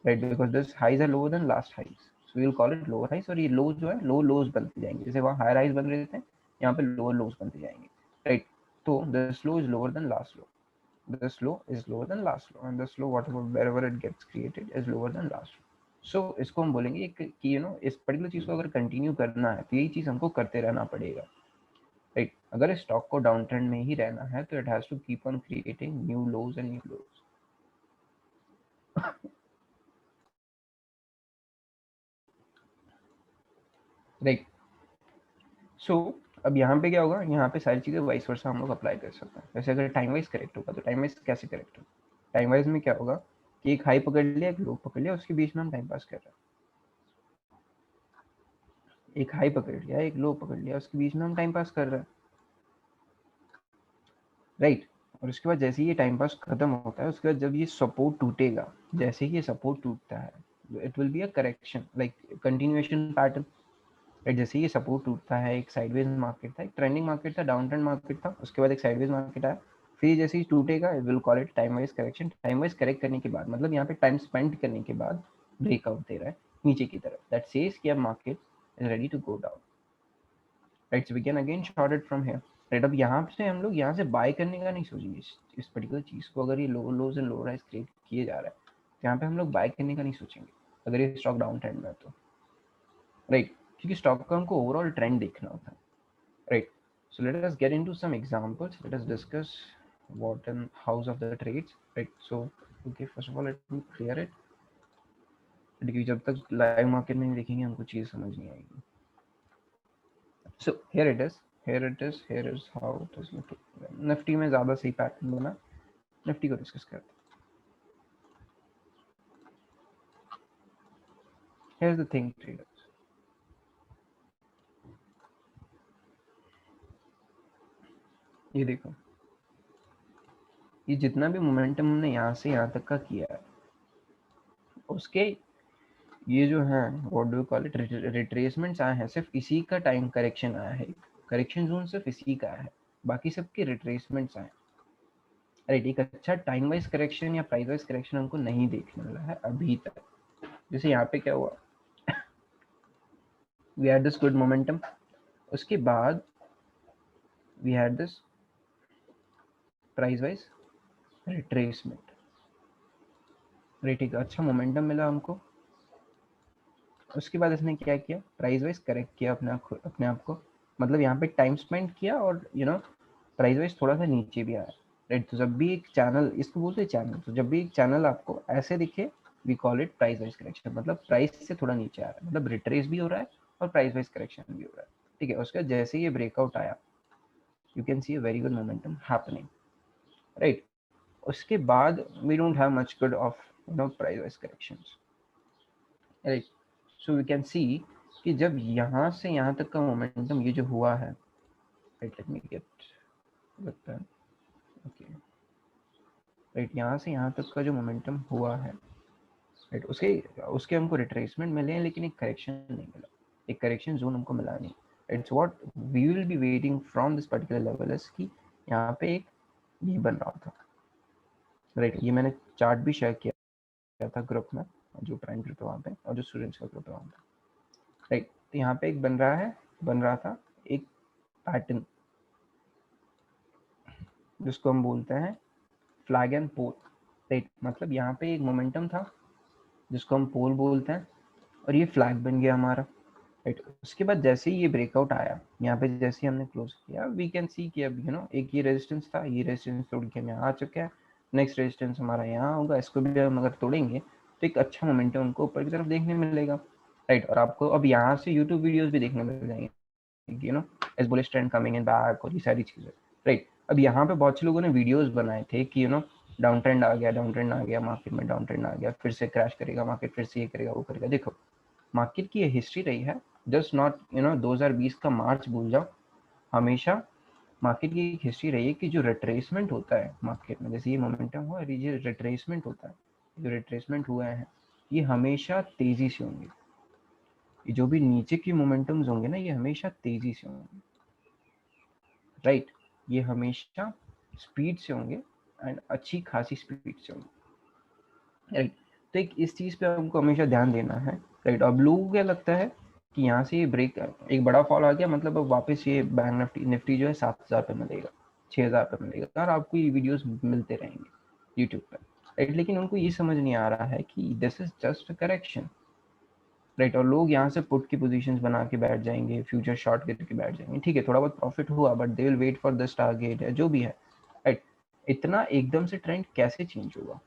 right, because this highs are lower than last highs, so we will call it lower highs, और ये लो जो है लो लोज बनते जाएंगे, जैसे वहाँ हायर हाइज बन रहे थे यहाँ पे लोअर लोज बनते जाएंगे, राइट। तो this low is lower than last low, this low is lower than last low, and this low whatever wherever it gets created is lower than last low. So इसको हम बोलेंगे कि इस पर्टिकुलर चीज को अगर कंटिन्यू करना है तो यही चीज हमको करते रहना पड़ेगा, राइट। अगर स्टॉक को डाउन ट्रेंड में ही रहना है तो it has to keep on creating new lows and new lows, right. So अब यहाँ पे क्या होगा, यहाँ पे सारी चीजें वाइस वर्सा हम लोग अप्लाई कर सकते हैं। वैसे अगर टाइम वाइज करेक्ट होगा तो टाइम वाइज कैसे करेक्ट होगा, टाइम वाइज में क्या होगा कि एक हाई पकड़ लिया एक लो पकड़ लिया, उसके बीच में हम टाइम पास कर रहे हैं, एक हाई पकड़ लिया एक लो पकड़ लिया, उसके बीच में हम टाइम पास कर रहे हैं, राइट। और उसके बाद जैसे ही ये टाइम पास खत्म होता है, उसके बाद जब ये सपोर्ट टूटेगा, जैसे ही ये सपोर्ट टूटता है, it will be a correction like continuation pattern, right. जैसे ही ये सपोर्ट टूटता है, एक साइडवेज मार्केट था, एक ट्रेंडिंग मार्केट था, डाउन ट्रेंड मार्केट था, उसके बाद एक साइडवेज मार्केट आया, फिर जैसे ही टूटेगा it will call it time wise correction. Time wise correct करने के बाद मतलब यहाँ पे टाइम स्पेंड करने के बाद ब्रेकआउट दे रहा है नीचे की तरफ, दैट सेज कि अब market is ready to go down, right. So we can again short it from here, right. अब यहाँ से हम लोग यहाँ से बाय करने का नहीं सोचेंगे इस पर्टिकुलर चीज को, अगर ये लो लोज एंड लो राइज क्रिएट किए जा रहा है तो यहाँ पे हम लोग बाय करने का नहीं सोचेंगे अगर ये स्टॉक डाउन ट्रेंड में है तो, राइट। क्योंकि स्टॉक का हमको ओवरऑल ट्रेंड देखना होता है, right? So let us get into some examples. Let us discuss what and hows of the trades, right? So okay, first of all let me clear it, क्योंकि जब तक लाइव मार्केट में नहीं देखेंगे हमको चीज समझ नहीं आएगी। So here it is, here it is, here is how it is looking. Nifty में ज्यादा सही पैटर्न बना, निफ्टी को डिस्कस करते हैं। Here's the thing traders, ये देखो, ये जितना भी मोमेंटम हमने यहाँ से यहाँ तक का किया है, उसके ये जो है what do you call it, retracements आए हैं, सिर्फ इसी का टाइम करेक्शन आया है, करेक्शन जोन सिर्फ इसी का है, बाकी सबके रिट्रेसमेंट्स आए। राइट, एक अच्छा टाइम वाइज करेक्शन या प्राइस वाइज करेक्शन हमको नहीं देखने मिला है अभी तक। जैसे यहाँ पे क्या हुआ, we had this good momentum, उसके बाद we had this price wise retracement, right. एक अच्छा मोमेंटम मिला हमको, उसके बाद इसने क्या किया, प्राइस वाइज करेक्ट किया अपने आप को, मतलब यहाँ पे टाइम स्पेंड किया और प्राइस वाइज थोड़ा सा नीचे भी आया, राइट। तो जब भी एक चैनल, इसको बोलते हैं चैनल, तो जब भी एक चैनल आपको ऐसे दिखे we call it price wise correction, मतलब प्राइस से थोड़ा नीचे आ रहा है, मतलब रिट्रेस भी हो रहा है और प्राइस वाइज करेक्शन भी हो रहा है, ठीक है। उसके बाद जैसे ये ब्रेकआउट आया, you can see a very good momentum happening, right. उसके बाद we don't have much good of price wise corrections, right. So we can see कि जब यहाँ से यहाँ तक का मोमेंटम ये जो हुआ है, right, let me get with pen, okay, right, यहाँ से यहाँ तक का जो मोमेंटम हुआ है, राइट, उसके उसके हमको रिट्रेसमेंट मिले हैं लेकिन एक करेक्शन नहीं मिला, एक करेक्शन जोन हमको मिला नहीं। It's what we will be waiting from this particular level is कि यहाँ पे एक ये बन रहा था, राइट। ये मैंने चार्ट भी शेयर किया था ग्रुप में, जो प्राइम ग्रुप है वहाँ पे और जो स्टूडेंट्स का ग्रुप है वहाँ पे, राइट। तो यहाँ पे एक बन रहा था एक पैटर्न जिसको हम बोलते हैं फ्लैग एंड पोल, राइट। मतलब यहाँ पे एक मोमेंटम था जिसको हम पोल बोलते हैं और ये फ्लैग बन गया हमारा, राइट। उसके बाद जैसे ही ये ब्रेकआउट आया, यहाँ पे जैसे ही हमने क्लोज किया, वी कैन सी कि अब एक ये रेजिस्टेंस था, ये रेजिस्टेंस तोड़ के हम यहाँ आ चुके हैं, नेक्स्ट रेजिस्टेंस हमारा यहाँ होगा, इसको भी हम अगर तोड़ेंगे तो एक अच्छा मोमेंटम उनको ऊपर की तरफ देखने मिलेगा, राइट। और आपको अब यहाँ से यूट्यूब वीडियोज भी देखने मिल जाएंगे, as bullish trend coming in back और ये सारी चीजें, राइट। अब यहाँ पे बहुत से लोगों ने वीडियोस बनाए थे कि डाउन ट्रेंड आ गया, डाउन ट्रेंड आ गया, मार्केट में डाउन ट्रेंड आ गया, फिर से क्रैश करेगा मार्केट, फिर से ये करेगा वो करेगा। देखो मार्केट की ये हिस्ट्री रही है, जस्ट नॉट 2020 का मार्च भूल जाओ, हमेशा मार्केट की एक हिस्ट्री रही है कि जो रिट्रेसमेंट होता है मार्केट में, जैसे ये मोमेंटम हुआ, ये रिट्रेसमेंट होता है, जो रिट्रेसमेंट हुआ है ये हमेशा तेजी से होंगे, ये जो भी नीचे की मोमेंटम्स होंगे ना ये हमेशा तेजी से होंगे, राइट। ये हमेशा स्पीड से होंगे एंड अच्छी खासी स्पीड से होंगे, राइट। तो एक इस चीज़ पे हमको हमेशा ध्यान देना है, राइट। अब लोगों को क्या लगता है कि यहाँ से ये ब्रेक एक बड़ा फॉल आ गया, मतलब अब वापस ये बैंक निफ्टी जो है 7,000 पे मिलेगा, 6,000 पे मिलेगा, और आपको ये वीडियोस मिलते रहेंगे यूट्यूब पर, राइट। लेकिन उनको ये समझ नहीं आ रहा है कि this is just a correction, right. और लोग यहाँ से पुट की पोजीशंस बना के बैठ जाएंगे, फ्यूचर शॉर्ट करके बैठ जाएंगे, ठीक है, थोड़ा बहुत प्रॉफिट हुआ, but they will wait for this target या जो भी है, राइट। इतना एकदम से ट्रेंड कैसे चेंज होगा?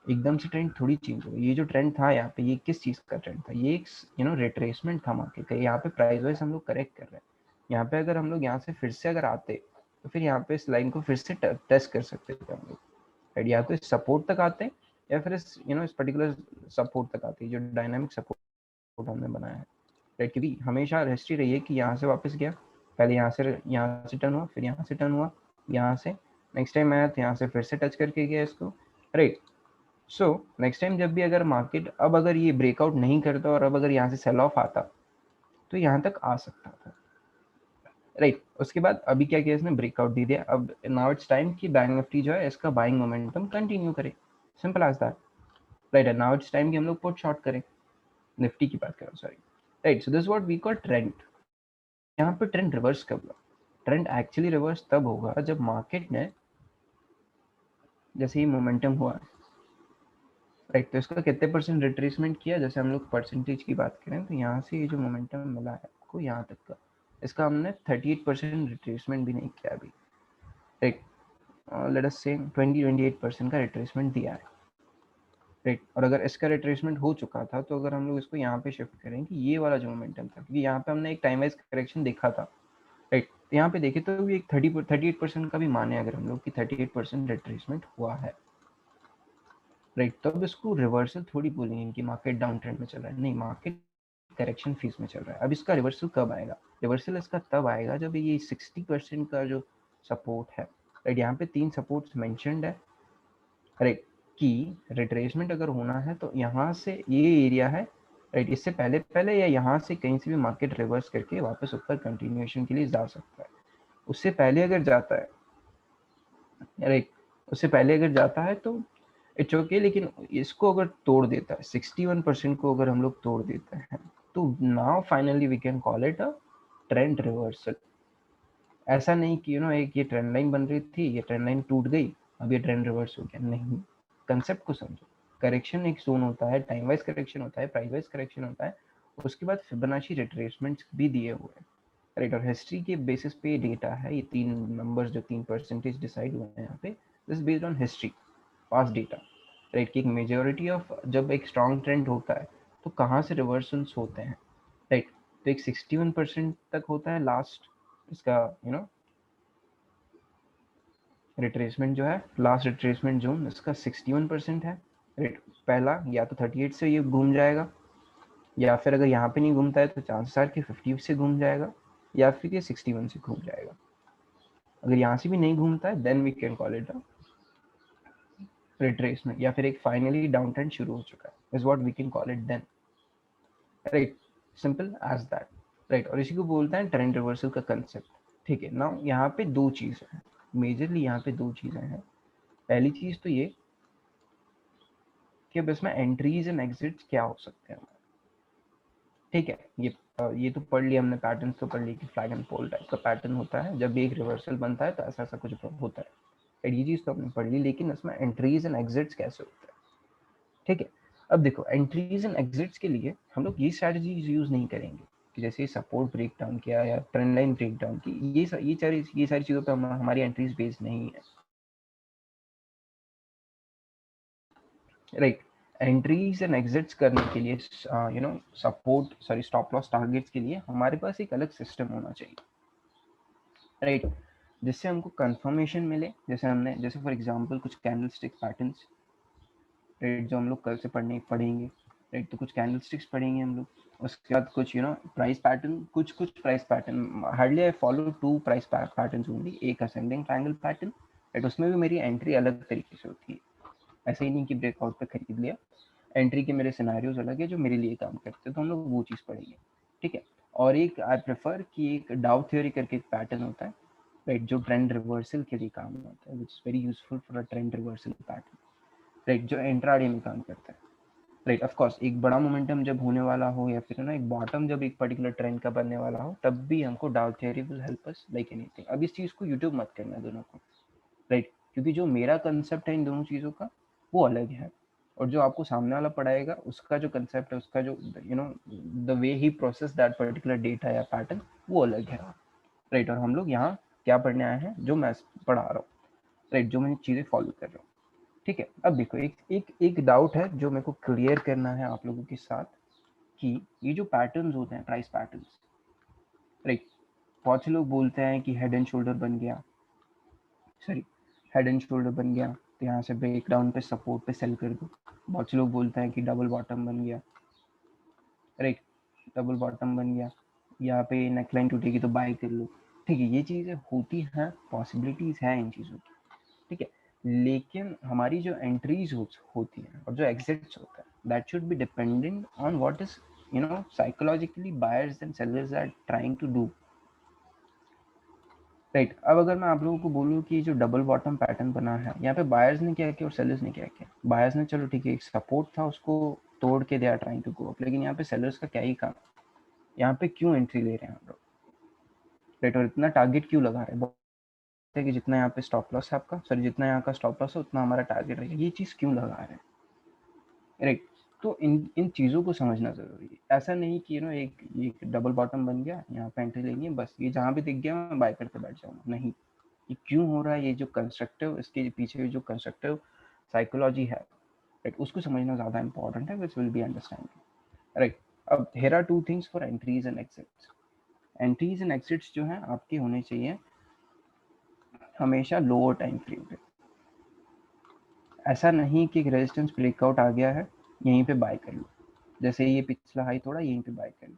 एकदम से ट्रेंड थोड़ी चेंज होगा। ये जो ट्रेंड था यहाँ पे, ये किस चीज़ का ट्रेंड था? ये एक रिट्रेसमेंट था मार्केट का। यहाँ पे प्राइस वाइज हम लोग करेक्ट कर रहे हैं। यहाँ पे अगर हम लोग यहाँ से फिर से अगर आते तो फिर यहाँ पे इस लाइन को फिर से टेस्ट कर सकते थे हम लोग, राइट। या तो इस सपोर्ट तक आते या फिर इस इस पर्टिकुलर सपोर्ट तक आते, जो डायनामिक सपोर्ट हमने बनाया है, राइट। क्योंकि हमेशा हिस्ट्री रही है कि यहाँ से वापस गया, पहले यहाँ से टर्न हुआ, फिर यहाँ से टर्न हुआ, यहाँ से नेक्स्ट टाइम आया तो यहाँ से फिर से टच करके गया इसको, राइट। सो नेक्स्ट टाइम जब भी अगर मार्केट अब अगर ये ब्रेकआउट नहीं करता और अब अगर यहाँ से सेल ऑफ आता तो यहाँ तक आ सकता था, राइट। उसके बाद अभी क्या किया, इसने ब्रेकआउट दे दिया। अब नाउ इट्स टाइम कि बैंक निफ्टी जो है इसका बाइंग मोमेंटम कंटिन्यू करे, simple as that, right. Now it's time कि हम लोग पुट शॉर्ट करें, निफ्टी की बात करो, sorry, right. So this what we call trend. यहाँ पे ट्रेंड रिवर्स कब हुआ? ट्रेंड एक्चुअली रिवर्स तब होगा जब मार्केट ने जैसे ही मोमेंटम हुआ, राइट, तो इसका कितने परसेंट रिट्रेसमेंट किया, जैसे हम लोग परसेंटेज की बात करें तो यहाँ से ये जो मोमेंटम मिला है आपको यहाँ तक का, इसका हमने 38% रिट्रेसमेंट भी नहीं किया अभी, राइट। लेट अस से 28% का रिट्रेसमेंट दिया है, राइट। और अगर इसका रिट्रेसमेंट हो चुका था तो अगर हम लोग इसको यहाँ पे शिफ्ट करें कि ये वाला जो मोमेंटम था, क्योंकि यहाँ पे हमने एक टाइम वाइज करेक्शन देखा था, राइट, तो यहाँ पे देखे तो भी एक 38% का भी माने अगर हम लोग कि 38% रिट्रेसमेंट हुआ है, राइट। तो अब इसको रिवर्सल थोड़ी बोलेंगे कि मार्केट डाउन ट्रेंड में चल रहा है, नहीं, मार्केट करेक्शन फेज में चल रहा है। अब इसका रिवर्सल कब आएगा? रिवर्सल इसका तब आएगा जब ये 60% का जो सपोर्ट है, राइट, यहाँ पे 3 सपोर्ट्स मेंशन्ड है, राइट, कि रिट्रेसमेंट अगर होना है तो यहाँ से ये एरिया है, राइट, इससे पहले पहले या यहाँ से कहीं से भी मार्केट रिवर्स करके वापस ऊपर कंटिन्यूएशन के लिए जा सकता है। उससे पहले अगर जाता है, राइट, उससे पहले अगर जाता है तो इट्स ओके, लेकिन इसको अगर तोड़ देता है 61% को अगर हम लोग तोड़ देते हैं तो now finally we can call it a trend reversal. ऐसा नहीं कि एक ये ट्रेंड लाइन बन रही थी, ये ट्रेंड लाइन टूट गई, अब ये ट्रेंड रिवर्स हो गया, नहीं। कंसेप्ट को समझो। करेक्शन एक जोन होता है, टाइम वाइज करेक्शन होता है, प्राइस वाइज करेक्शन होता है, उसके बाद फिबोनाची रिट्रेसमेंट्स भी दिए हुए हैं, राइट। और हिस्ट्री के बेसिस पे डेटा है, ये 3 नंबर्स जो 3% डिसाइड हुए हैं यहाँ पे, this based on history, past data, right. कि एक मेजोरिटी ऑफ जब एक स्ट्रॉन्ग ट्रेंड होता है तो कहाँ से रिवर्सल्स होते हैं, राइट। तो एक 61% तक होता है लास्ट इसका रिट्रेसमेंट जो है, लास्ट रिट्रेसमेंट जोन इसका 61% है, राइट। पहला या तो 38 से ये घूम जाएगा, या फिर अगर यहाँ पे नहीं घूमता है तो चांसेस आर कि 50 से घूम जाएगा, या फिर ये 61 से घूम जाएगा। अगर यहाँ से भी नहीं घूमता है then we can call it a retracement, या फिर एक फाइनली डाउन ट्रेंड शुरू हो चुका है, is what we can call it then, right. Simple as that, right. और इसी को बोलते हैं ट्रेंड रिवर्सल का कंसेप्ट, ठीक है। नाउ यहाँ पे 2 चीज़ें हैं, मेजरली यहाँ पे 2 चीज़ें हैं। पहली चीज़ तो ये कि अब इसमें एंट्रीज एंड एग्जिट्स क्या हो सकते हैं, ठीक है। ये तो पढ़ लिया हमने, पैटर्न तो पढ़ लिया कि फ्लैग एंड पोल टाइप का पैटर्न होता है, जब भी एक रिवर्सल बनता है तो ऐसा ऐसा कुछ होता है, ये चीज़ तो हमने पढ़ ली। लेकिन इसमें एंट्रीज एंड एग्जिट्स कैसे होते हैं, ठीक है। अब देखो, एंट्रीज एंड एग्जिट्स के लिए हम लोग ये स्ट्रैटेजीज यूज नहीं करेंगे कि जैसे सपोर्ट ब्रेक डाउन किया या ट्रेंड लाइन ब्रेक डाउन की, ये सारी चीज़ों पर हमारी एंट्रीज बेस्ड नहीं है, राइट। एंट्रीज एंड एग्जिट्स करने के लिए स्टॉप लॉस टारगेट्स के लिए हमारे पास एक अलग सिस्टम होना चाहिए, राइट, जिससे हमको कंफर्मेशन मिले। जैसे फॉर एग्जांपल कुछ कैंडल स्टिक पैटर्न्स, राइट, जो हम लोग कल से पढ़ेंगे, राइट। तो कुछ कैंडल स्टिक्स पढ़ेंगे हम लोग, उसके बाद कुछ प्राइस पैटर्न, कुछ price pattern, hardly I follow 2 price patterns only. एक असेंडिंग ट्रायंगल पैटर्न, राइट, उसमें भी मेरी एंट्री अलग तरीके से होती है, ऐसे ही नहीं कि ब्रेकआउट पे खरीद लिया। एंट्री के मेरे सिनेरियोज अलग है जो मेरे लिए काम करते हैं, तो हम लोग वो चीज़ पढ़ेंगे, ठीक है। और एक आई प्रेफर कि एक डाउ थ्योरी करके एक पैटर्न होता है, राइट, जो ट्रेंड रिवर्सल के लिए काम होता है, which is very useful for a trend reversal pattern, right, जो इंट्राडे में काम करता है, राइट। ऑफ कोर्स एक बड़ा मोमेंटम जब होने वाला हो या फिर ना एक बॉटम जब एक पर्टिकुलर ट्रेंड का बनने वाला हो, तब भी हमको डाउ theory will help us like anything. अब इस चीज़ को यूट्यूब मत करना दोनों को, राइट, क्योंकि जो मेरा कंसेप्ट है इन दोनों चीज़ों का वो अलग है, और जो आपको सामने वाला पढ़ाएगा उसका जो कंसेप्ट है, उसका जो the way he process that particular data या पैटर्न वो अलग है, राइट। और हम लोग यहाँ क्या पढ़ने आए हैं, जो मैं पढ़ा रहा हूँ, राइट, जो मैं चीज़ें फॉलो कर रहा हूँ, ठीक है। अब देखो एक एक एक डाउट है जो मेरे को क्लियर करना है आप लोगों के साथ, कि ये जो पैटर्न्स होते हैं प्राइस पैटर्न्स, राइट, बहुत से लोग बोलते हैं कि हेड एंड शोल्डर बन गया, सॉरी, हेड एंड शोल्डर बन गया तो यहाँ से ब्रेक डाउन पे सपोर्ट पे सेल कर दो। बहुत से लोग बोलते हैं कि डबल बॉटम बन गया, राइट, डबल बॉटम बन गया, यहाँ पे नेकलाइन टूटेगी तो बाय कर लो। ठीक है, ये चीज़ें होती हैं, पॉसिबिलिटीज हैं इन चीज़ों की, ठीक है। लेकिन हमारी जो एंट्रीज होती हैं और जो एग्जिट्स होता है, that should be dependent on what is psychologically buyers and sellers are trying to do, right. अब अगर मैं आप लोगों को बोलूँ कि जो डबल बॉटम पैटर्न बना है, यहाँ पे बायर्स ने क्या किया और सेलर्स ने क्या किया। बायर्स ने चलो ठीक है एक सपोर्ट था उसको तोड़ के they are trying to go up, लेकिन यहाँ पे सेलर्स का क्या ही काम, यहाँ पे क्यों एंट्री ले रहे हैं हम लोग, राइट, और इतना टारगेट क्यों लगा रहे हैं, है कि जितना यहाँ पे स्टॉप लॉस है आपका, सॉरी जितना यहाँ का स्टॉप लॉस है उतना हमारा टारगेट रहेगा, ये चीज़ क्यों लगा रहे हैं, राइट। तो इन इन चीज़ों को समझना ज़रूरी है। ऐसा नहीं कि एक डबल बॉटम बन गया, यहाँ पे एंट्री लेंगे बस, ये जहाँ भी दिख गया मैं बाय करके बैठ जाऊँगा, नहीं। ये क्यों हो रहा है, ये जो कंस्ट्रक्टिव, इसके पीछे जो कंस्ट्रक्टिव साइकोलॉजी है, राइट, उसको समझना ज़्यादा इंपॉर्टेंट है, which will be understanding, right. अब here are two things for entries and exits. Entries and exits जो है आपके होने चाहिए हमेशा लोअर टाइम फ्रेम पे। ऐसा नहीं कि रेजिस्टेंस ब्रेकआउट आ गया है यहीं पे बाय कर लो, जैसे ये पिछला हाई तोड़ा यहीं पे बाय कर लो,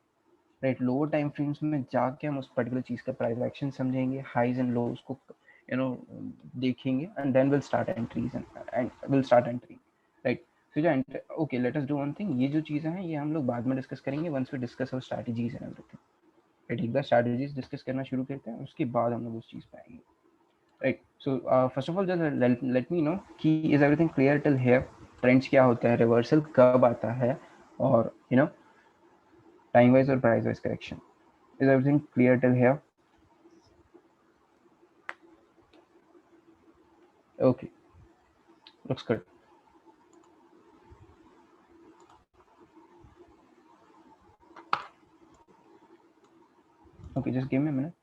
राइट। लोअर टाइम फ्रेम्स में जाके हम उस पर्टिकुलर चीज़ का प्राइस एक्शन समझेंगे, हाइज एंड लोज को देखेंगे, and then will start entries and will start entry, right. तो जो okay, let us do one thing, ये जो चीज़ें हैं ये हम लोग बाद में डिस्कस करेंगे, once we discuss our strategies and everything, right. एक बार स्ट्रैटेजीज डिस्कस करना शुरू करते हैं, उसके बाद हम लोग उस चीज़ पे आएंगे, right. So first of all just let me know कि is everything clear till here, trends क्या होता है, रिवर्सल कब आता है, और टाइम वाइज और price wise correction, is everything clear till here? Okay, looks good. Okay, just give me a minute.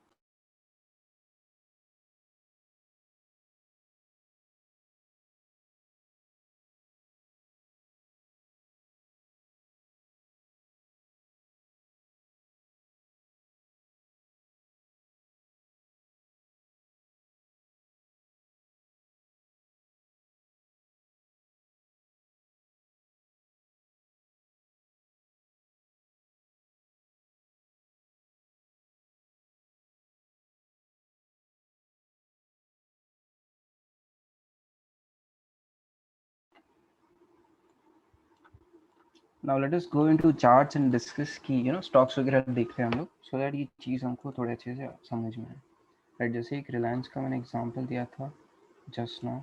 Now let us go into charts and discuss कि stocks वगैरह देख रहे हैं हम लोग, so that ये चीज़ हमको थोड़े अच्छे से समझ में आए, राइट। जैसे एक रिलायंस का मैंने एग्जांपल दिया था जस्ट नाउ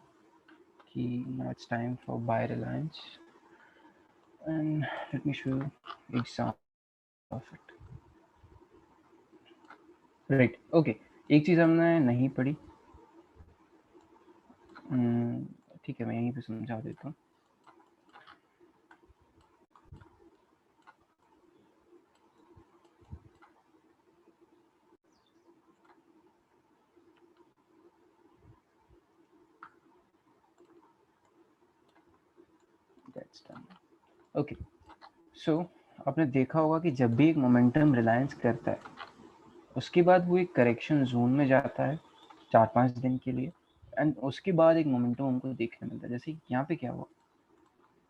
कि now it's time for buy Reliance, and let me show you example of it, right. Okay, एक चीज़ हमने नहीं पढ़ी, ठीक है मैं यहीं पे समझा देता हूँ। That's done. ओके, सो आपने देखा होगा कि जब भी एक मोमेंटम रिलायंस करता है, उसके बाद वो एक करेक्शन जोन में जाता है 4-5 दिन के लिए, एंड उसके बाद एक मोमेंटम हमको देखने मिलता है। जैसे यहाँ पे क्या हुआ,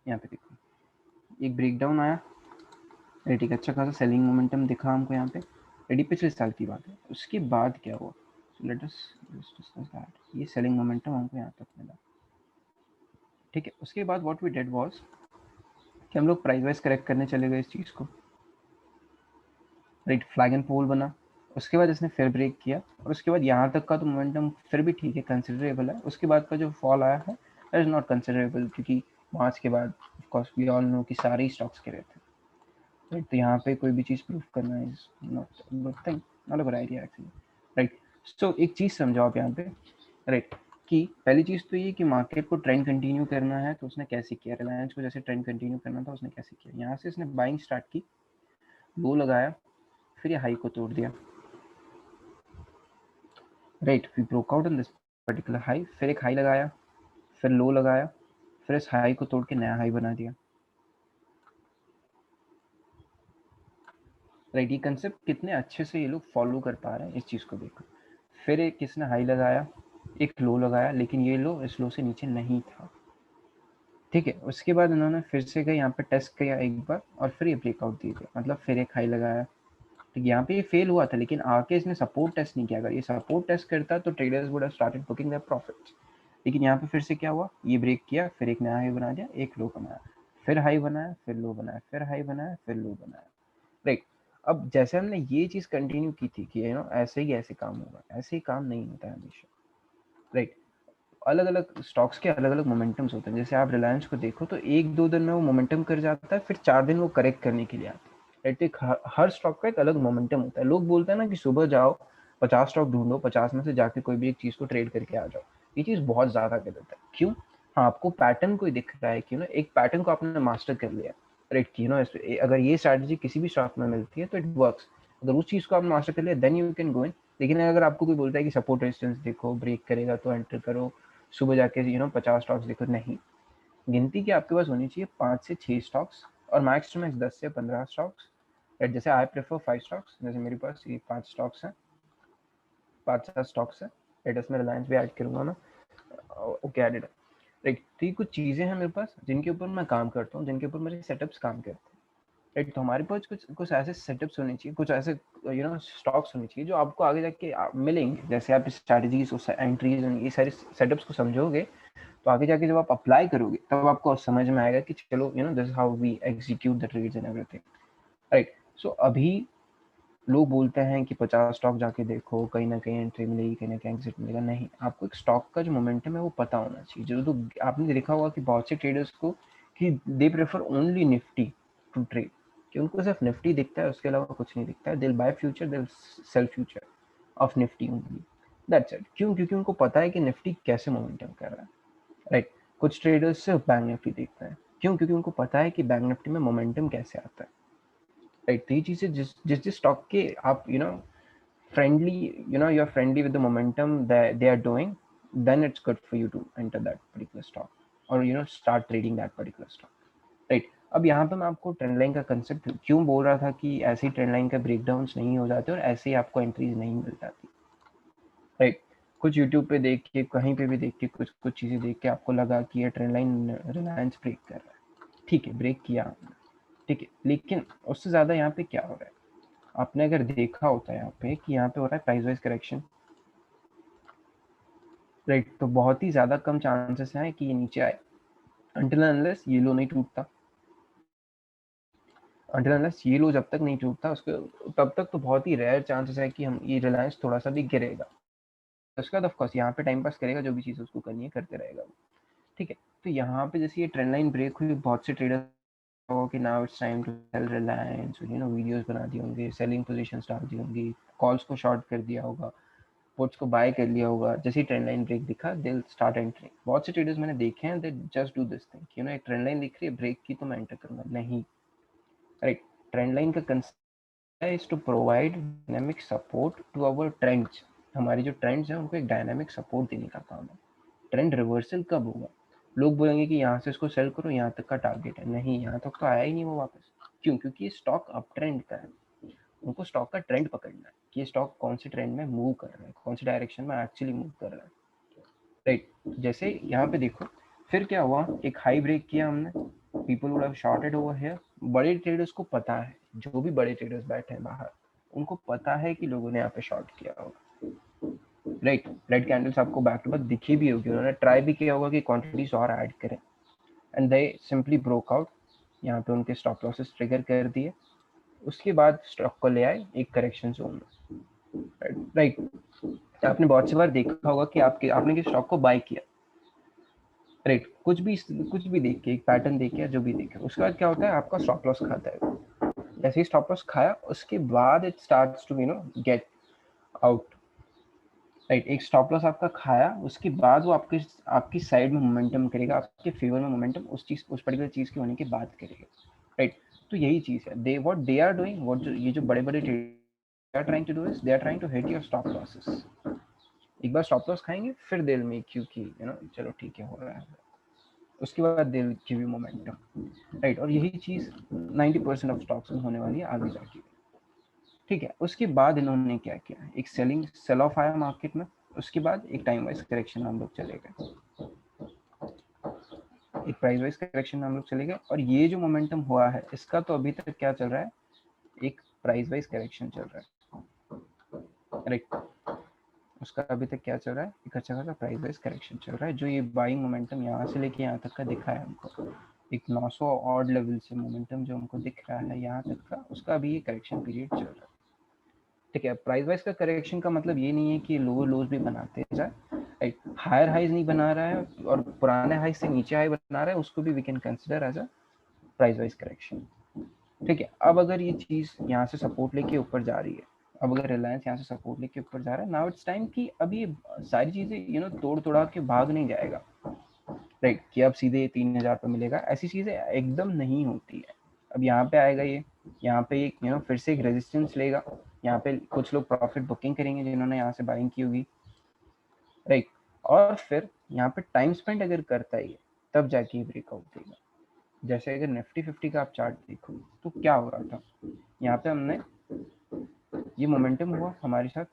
यहाँ पे देखो एक ब्रेकडाउन आया, रेडी का अच्छा खासा सेलिंग मोमेंटम दिखा हमको यहाँ पे, रेडी पिछले साल की बात है। उसके बाद क्या हुआ, लेट अस डिस्कस दैट। ये सेलिंग मोमेंटम हमको यहाँ तक मिला, ठीक है। उसके बाद व्हाट वी डिड वाज कि हम लोग प्राइस वाइज करेक्ट करने चले गए इस चीज़ को, राइट। फ्लैग एंड पोल बना, उसके बाद इसने फिर ब्रेक किया, और उसके बाद यहाँ तक का मोमेंटम फिर भी ठीक है, कंसिडरेबल है। उसके बाद का जो फॉल आया है इज नॉट कंसिडरेबल, क्योंकि मार्च के बाद of course we all know कि सारे ही स्टॉक्स गिरे थे, राइट। तो यहाँ पे कोई भी चीज़ प्रूव करना is not good thing, not a good idea actually, right. So एक चीज़ समझो आप यहाँ पे, राइट, कि पहली चीज़ तो ये कि मार्केट को ट्रेंड कंटिन्यू करना है तो उसने कैसे किया, रिलायंस को जैसे ट्रेंड कंटिन्यू करना था उसने कैसे किया, यहाँ से इसने बाइंग स्टार्ट की, लो लगाया, फिर ये हाई को तोड़ दिया, right. We broke out in this particular high, फिर एक हाई लगाया, फिर लो लगाया, फिर इस हाई को तोड़ के नया हाई बना दिया, राइट। ये कंसेप्ट कितने अच्छे से ये लोग फॉलो कर पा रहे हैं इस चीज़ को देखो। फिर एक किसने हाई लगाया, एक लो लगाया, लेकिन ये लो इस लो से नीचे नहीं था, ठीक है। उसके बाद उन्होंने फिर से गए यहाँ पे टेस्ट किया एक बार और फिर ये ब्रेकआउट दिए थे, मतलब फिर एक हाई लगाया, ठीक। यहाँ पे ये फेल हुआ था लेकिन आके इसने सपोर्ट टेस्ट नहीं किया, अगर ये सपोर्ट टेस्ट करता तो traders would have started booking their profits, लेकिन यहाँ पे फिर से क्या हुआ, ये ब्रेक किया, फिर एक नया हाई बना दिया, एक लो बनाया, फिर हाई बनाया, फिर लो बनाया, फिर हाई बनाया, फिर लो बनाया, राइट। अब जैसे हमने ये चीज कंटिन्यू की थी कि ऐसे ही ऐसे काम होगा, ऐसे ही काम नहीं होता है हमेशा, राइट। अलग अलग स्टॉक्स के अलग अलग मोमेंटम्स होते हैं, जैसे आप रिलायंस को देखो तो एक दो दिन में वो मोमेंटम कर जाता है, फिर 4 दिन वो करेक्ट करने के लिए आता है, राइट। एक हर स्टॉक का एक अलग मोमेंटम होता है। लोग बोलते हैं ना कि सुबह जाओ 50 स्टॉक ढूंढो, 50 में से जाके कोई भी एक चीज को ट्रेड करके आ जाओ, ये चीज बहुत ज्यादा गलत है। क्यों? हाँ, आपको पैटर्न कोई दिख रहा है कि एक पैटर्न को आपने मास्टर कर लिया, राइट, कि अगर ये स्ट्रैटेजी किसी भी स्टॉक में मिलती है तो इट वर्क्स, अगर उस चीज को आपने मास्टर कर लिया देन यू कैन गो इन। लेकिन अगर आपको कोई बोलता है कि सपोर्ट रेजिस्टेंस देखो, ब्रेक करेगा तो एंटर करो, सुबह जाके 50 स्टॉक्स देखो, नहीं। गिनती की आपके पास होनी चाहिए 5 से 6 स्टॉक्स और मैक्स टू मैक्स 10 से 15 स्टॉक्स, राइट। जैसे आई प्रेफर 5 स्टॉक्स, जैसे मेरे पास ये 5 स्टॉक्स हैं, 5-7 स्टॉक्स हैं, राइट। इसमें रिलायंस भी ऐड करूंगा मैं, ओके एडेड, राइट। तो ये कुछ चीज़ें हैं मेरे पास जिनके ऊपर मैं काम करता हूँ, जिनके ऊपर मेरे सेटअप्स काम करते हैं, राइट। तो हमारे पास कुछ कुछ ऐसे सेटअप्स होने चाहिए, कुछ ऐसे स्टॉक्स होने चाहिए जो आपको आगे जाके मिलेंगे, जैसे आप स्ट्रैटेजीज, एंट्रीज, ये सारे सेटअप्स को समझोगे तो आगे जाके जब आप अप्लाई करोगे तब आपको समझ में आएगा कि चलो this is how we execute the trades and everything, right. So अभी लोग बोलते हैं कि 50 स्टॉक जाके देखो, कहीं ना कहीं एंट्री मिलेगी, कहीं ना कहीं एग्जिट मिलेगा, नहीं। आपको एक स्टॉक का जो मोमेंटम है वो पता होना चाहिए। जो तो आपने देखा होगा कि बहुत से ट्रेडर्स को कि they prefer only Nifty to trade, कि उनको सिर्फ निफ्टी दिखता है, उसके अलावा कुछ नहीं दिखता है। Deal buy future, deal sell future of Nifty only, that's it. क्यों? क्योंकि उनको पता है कि निफ्टी कैसे मोमेंटम कर रहा है, राइट। कुछ ट्रेडर्स सिर्फ बैंक निफ्टी देखते हैं, क्यों? क्योंकि उनको पता है कि बैंक निफ्टी में मोमेंटम कैसे आता है, राइट। तो ये चीजें जिस जिस जिस स्टॉक के आप friendly, you're friendly with the momentum that they are doing, then it's good for you to enter that particular stock or start trading that particular stock, right। अब यहाँ पे मैं आपको ट्रेंड लाइन का कंसेप्ट क्यों बोल रहा था कि ऐसे ही ट्रेंड लाइन का ब्रेकडाउन नहीं हो जाते और ऐसे ही आपको एंट्रीज नहीं मिल जाती, राइट। कुछ यूट्यूब पे देख के, कहीं पे भी देख के, कुछ कुछ चीज़ें देख के आपको लगा कि ये ट्रेंड लाइन रिलायंस ब्रेक कर रहा है, ठीक है, ब्रेक किया, ठीक है, लेकिन उससे ज़्यादा यहाँ पे क्या हो रहा है, आपने अगर देखा होता है यहाँ पे कि यहाँ पे हो रहा है प्राइस वाइज करेक्शन, राइट। तो बहुत ही ज़्यादा कम चांसेस हैं कि ये नीचे आए until unless ये लो नहीं टूटता, until unless ये लो जब तक नहीं टूटता उसके तब तक तो बहुत ही रेयर चांसेस है कि हम ये रिलायंस थोड़ा सा भी गिरेगा। उसके बाद ऑफकोर्स यहाँ पे टाइम पास करेगा, जो भी चीज़ उसको करनी है करते रहेगा वो, ठीक है। तो यहाँ पे जैसे ये ट्रेंड लाइन ब्रेक हुई, बहुत से ट्रेडर कि now it's time to sell Reliance, videos बना दिए होंगे, सेलिंग पोजीशंस डाल दी होंगी, कॉल्स को शॉर्ट कर दिया होगा, पुट्स को बाय कर लिया होगा, जैसे ही ट्रेंड लाइन ब्रेक दिखा दे स्टार्ट एंटरिंग। बहुत से ट्रेडर्स मैंने देखे हैं, they just do this thing, एक ट्रेंड लाइन दिख रही है ब्रेक की तो मैं एंटर करूंगा, नहीं, राइट। ट्रेंड लाइन का concept is to provide dynamic support to our trends, हमारी जो ट्रेंड्स हैं उनको एक डायनामिक सपोर्ट देने का काम है। ट्रेंड रिवर्सल कब होगा? लोग बोलेंगे कि यहाँ से इसको सेल करो, यहाँ तक का टारगेट है, नहीं, यहाँ तक तो आया ही नहीं वो वापस, क्यों? क्योंकि ये स्टॉक अप ट्रेंड का है, उनको स्टॉक का ट्रेंड पकड़ना है कि ये स्टॉक कौन से ट्रेंड में मूव कर रहा है, कौन सी डायरेक्शन में एक्चुअली मूव कर रहा है, राइट। जैसे यहाँ पे देखो फिर क्या हुआ, एक हाई ब्रेक किया हमने, people would have shorted over here. बड़े ट्रेडर्स को पता है, जो भी बड़े ट्रेडर्स बैठे हैं बाहर, उनको पता है कि लोगों ने यहाँ पे शॉर्ट किया होगा, राइट। रेड कैंडल्स आपको बैक टू बैक दिखी भी होगी, उन्होंने ट्राई भी किया होगा कि क्वांटिटीज और ऐड करें, and they simply broke out, यहाँ पे उनके स्टॉप लॉसेस ट्रिगर कर दिए, उसके बाद स्टॉक को ले आए एक करेक्शन जोन में, राइट। आपने बहुत सी बार देखा होगा कि आपने किस स्टॉक को बाय किया, राइट, कुछ भी देख के, एक पैटर्न देख के, जो भी देखे, उसके बाद क्या होता है, आपका स्टॉप लॉस खाता है। जैसे ही स्टॉप लॉस खाया, उसके बाद it starts to get out. Right, एक स्टॉप लॉस आपका खाया, उसके बाद वो आपकी आपकी साइड में मोमेंटम करेगा, आपके फेवर में मोमेंटम उस पर्टिकुलर चीज के होने के बाद करेगा। राइट, तो यही चीज है, दे आर डूइंग व्हाट, ये जो बड़े बड़े trader are trying to do is they are trying to hit your stop losses. एक बार स्टॉप लॉस खाएंगे, फिर दे विल मेक यू की चलो ठीक है, हो रहा है, उसके बाद they will give you momentum. Right, और यही चीज 90% ऑफ स्टॉक्स में होने वाली है आगे जाके। ठीक है, उसके बाद इन्होंने क्या किया, एक सेल ऑफ आया मार्केट में, उसके बाद एक टाइम वाइज करेक्शन हम लोग चले गए, एक प्राइस वाइज करेक्शन में हम लोग चले गए, और ये जो मोमेंटम हुआ है इसका तो अभी तक क्या चल रहा है, एक प्राइस वाइज करेक्शन चल रहा है। राइट, उसका अभी तक क्या चल रहा है, एक अच्छा खासा प्राइस वाइज करेक्शन चल रहा है। जो ये बाइंग मोमेंटम यहाँ से लेके यहाँ तक का दिखा है हमको, एक 900 ऑड लेवल से मोमेंटम जो हमको दिख रहा है यहाँ तक का, उसका अभी ये करेक्शन पीरियड चल रहा है। ठीक है, प्राइस वाइज का करेक्शन का मतलब ये नहीं है कि लोअर लोज भी बनाते जाए, राइट, हायर हाइज नहीं बना रहा है और पुराने हाई से नीचे हाई बना रहा है, उसको भी we can consider as a price wise correction. ठीक है, अब अगर ये चीज यहाँ से सपोर्ट लेके ऊपर जा रही है, अब अगर रिलायंस यहाँ से सपोर्ट लेके ऊपर जा रहा है, नाउ इट्स टाइम कि अब ये सारी चीजें तोड़ तोड़ा के भाग नहीं जाएगा। राइट, कि अब सीधे 3000 पे मिलेगा, ऐसी चीजें एकदम नहीं होती है। अब यहाँ पे आएगा ये, यहाँ पे एक फिर से एक रेजिस्टेंस लेगा, यहाँ पे कुछ लोग प्रॉफिट बुकिंग करेंगे जिन्होंने यहाँ से बाइंग की होगी। राइट, और फिर यहाँ पे टाइम स्पेंड अगर करता है ये, तब जाके ब्रेकआउट देगा। जैसे अगर निफ्टी 50 का आप चार्ट देखो तो क्या हो रहा था, यहाँ पे हमने ये मोमेंटम हुआ हमारे साथ।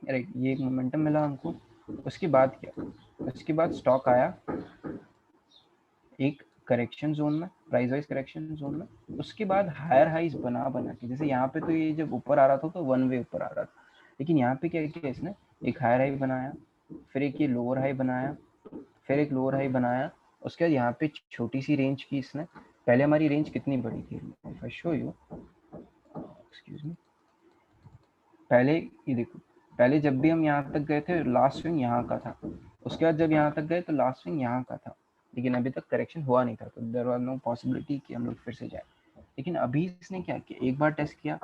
राइट, ये एक मोमेंटम मिला हमको, उसके बाद क्या, उसके बाद स्टॉक आया एक करेक्शन जोन में, प्राइस वाइज करेक्शन जोन में, उसके बाद हायर हाइज बना बना के, जैसे यहाँ पे तो ये जब ऊपर आ रहा था तो वन वे ऊपर आ रहा था, लेकिन यहाँ पे क्या किया इसने, एक हायर हाई बनाया, फिर एक ये लोअर हाई बनाया, फिर एक लोअर हाई बनाया, उसके बाद यहाँ पे छोटी सी रेंज की इसने, पहले हमारी रेंज कितनी बड़ी थी, if I show you, excuse me, पहले ये देखो, पहले जब भी हम यहाँ तक गए थे लास्ट स्विंग यहाँ का था, उसके बाद जब यहाँ तक गए तो लास्ट स्विंग यहाँ का था, लेकिन अभी तक करेक्शन हुआ नहीं था, तो देयर वाज नो पॉसिबिलिटी कि हम लोग फिर से जाए। लेकिन अभी इसने क्या किया, एक बार टेस्ट किया,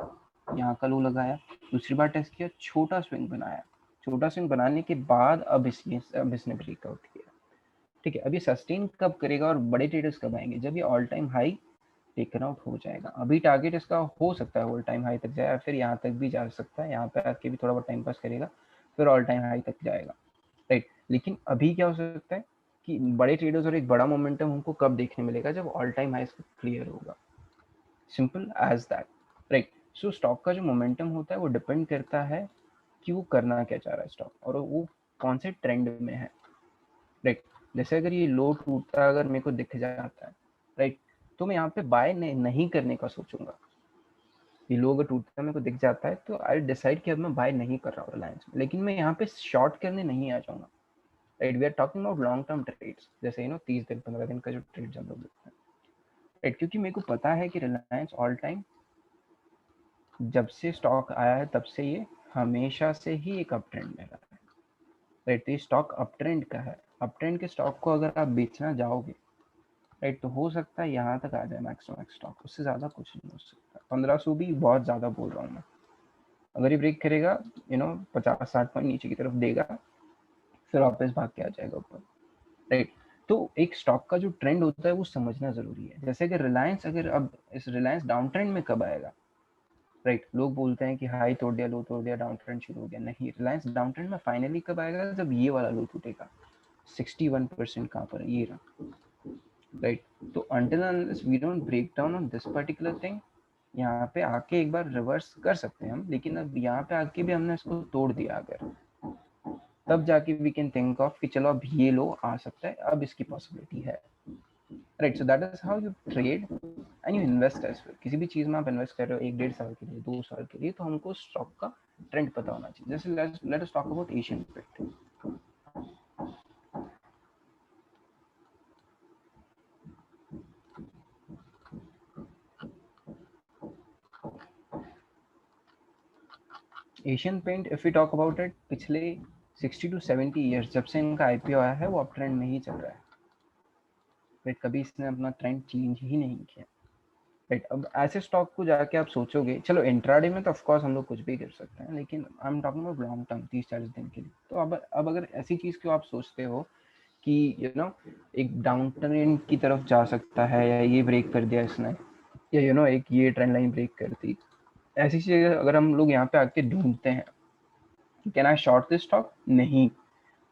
यहाँ का लो लगाया, दूसरी बार टेस्ट किया, छोटा स्विंग बनाया, छोटा स्विंग बनाने के बाद अब इसने ब्रेकआउट किया। ठीक है, अब ये सस्टेन कब करेगा और बड़े ट्रेडर्स कब आएंगे, जब ये all time high taken out हो जाएगा। अभी टारगेट इसका हो सकता है ऑल टाइम हाई तक जाए, फिर यहाँ तक भी जा सकता है, यहाँ पे आके भी थोड़ा बहुत टाइम पास करेगा, फिर ऑल टाइम हाई तक जाएगा। राइट, लेकिन अभी क्या हो सकता है कि बड़े ट्रेडर्स और एक बड़ा मोमेंटम हमको कब देखने मिलेगा, जब ऑल टाइम हाई क्लियर होगा, simple as that. Right, so stock का जो मोमेंटम होता है वो डिपेंड करता है कि वो करना क्या चाह रहा है स्टॉक, और वो कौन से ट्रेंड में है। राइट, जैसे अगर ये लो टूटता अगर मेरे को दिख जाता है, राइट, तो मैं यहाँ पे बाय नहीं करने का सोचूंगा। ये लो अगर टूटता मेरे को दिख जाता है तो आई डिसाइड कि अब मैं बाय नहीं कर रहा हूँ रिलायंस में, लेकिन मैं यहाँ पे शॉर्ट करने नहीं आ जाऊंगा। Right, we are talking about long term trades, जैसे 30 दिन 15 दिन का जो ट्रेड हम लोग देखते हैं। राइट, क्योंकि मेरे को पता है कि रिलायंस ऑल टाइम जब से स्टॉक आया है तब से ये हमेशा से ही एक अप ट्रेंड में रहा है। राइट, तो ये स्टॉक अप ट्रेंड का है, अप ट्रेंड के स्टॉक को अगर आप बेचना जाओगे, राइट, तो हो सकता है यहाँ तक आ जाए मैक्स टू मैक्स स्टॉक, उससे ज़्यादा कुछ नहीं हो सकता। 1500 भी बहुत ज़्यादा बोल रहा हूँ मैं। अगर ये ब्रेक करेगा 50-60 पॉइंट नीचे की तरफ देगा, फिर वापस भाग के आ जाएगा ऊपर। राइट, तो एक स्टॉक का जो ट्रेंड होता है वो समझना जरूरी है। जैसे अगर रिलायंस, अगर अब इस रिलायंस डाउन ट्रेंड में कब आएगा, राइट, लोग बोलते हैं कि हाई तोड़ दिया, लो तोड़ दिया, डाउन ट्रेंड शुरू हो गया, नहीं, रिलायंस डाउन ट्रेंड में फाइनली कब आएगा, जब ये वाला लो टूटेगा। 61% कहाँ पर है, ये रहा। राइट, तो until unless we don't break down on this particular thing, यहाँ पे आके एक बार रिवर्स कर सकते हैं हम, लेकिन अब यहाँ पे आके भी हमने इसको तोड़ दिया अगर, तब जाके वी कैन थिंक ऑफ कि चलो अब ये लो आ सकता है, अब इसकी पॉसिबिलिटी है। Right, so that is how you trade and you invest as well. किसी भी चीज में आप इन्वेस्ट कर रहे हो 1-1.5 साल के लिए, 2 साल के लिए, तो हमको स्टॉक का ट्रेंड पता होना चाहिए। जैसे let us talk about Asian Paint. Asian Paint if we talk about it, पिछले 60 to 70 ईयर्स जब से इनका आईपीओ आया है वो अप ट्रेंड में ही चल रहा है, राइट। कभी इसने अपना ट्रेंड चेंज ही नहीं किया, राइट। अब ऐसे स्टॉक को जाके आप सोचोगे, चलो इंट्राडे में तो ऑफकोर्स हम लोग कुछ भी कर सकते हैं, लेकिन I am talking about long term, 30-40 दिन के लिए। तो अब अगर ऐसी चीज़ को आप सोचते हो कि एक डाउन ट्रेंड की तरफ जा सकता है, या ये ब्रेक कर दिया इसने, या एक ये ट्रेंड लाइन ब्रेक कर दी, ऐसी चीज़ें अगर हम लोग यहाँ पे आके ढूंढते हैं, can I short this stock? नहीं,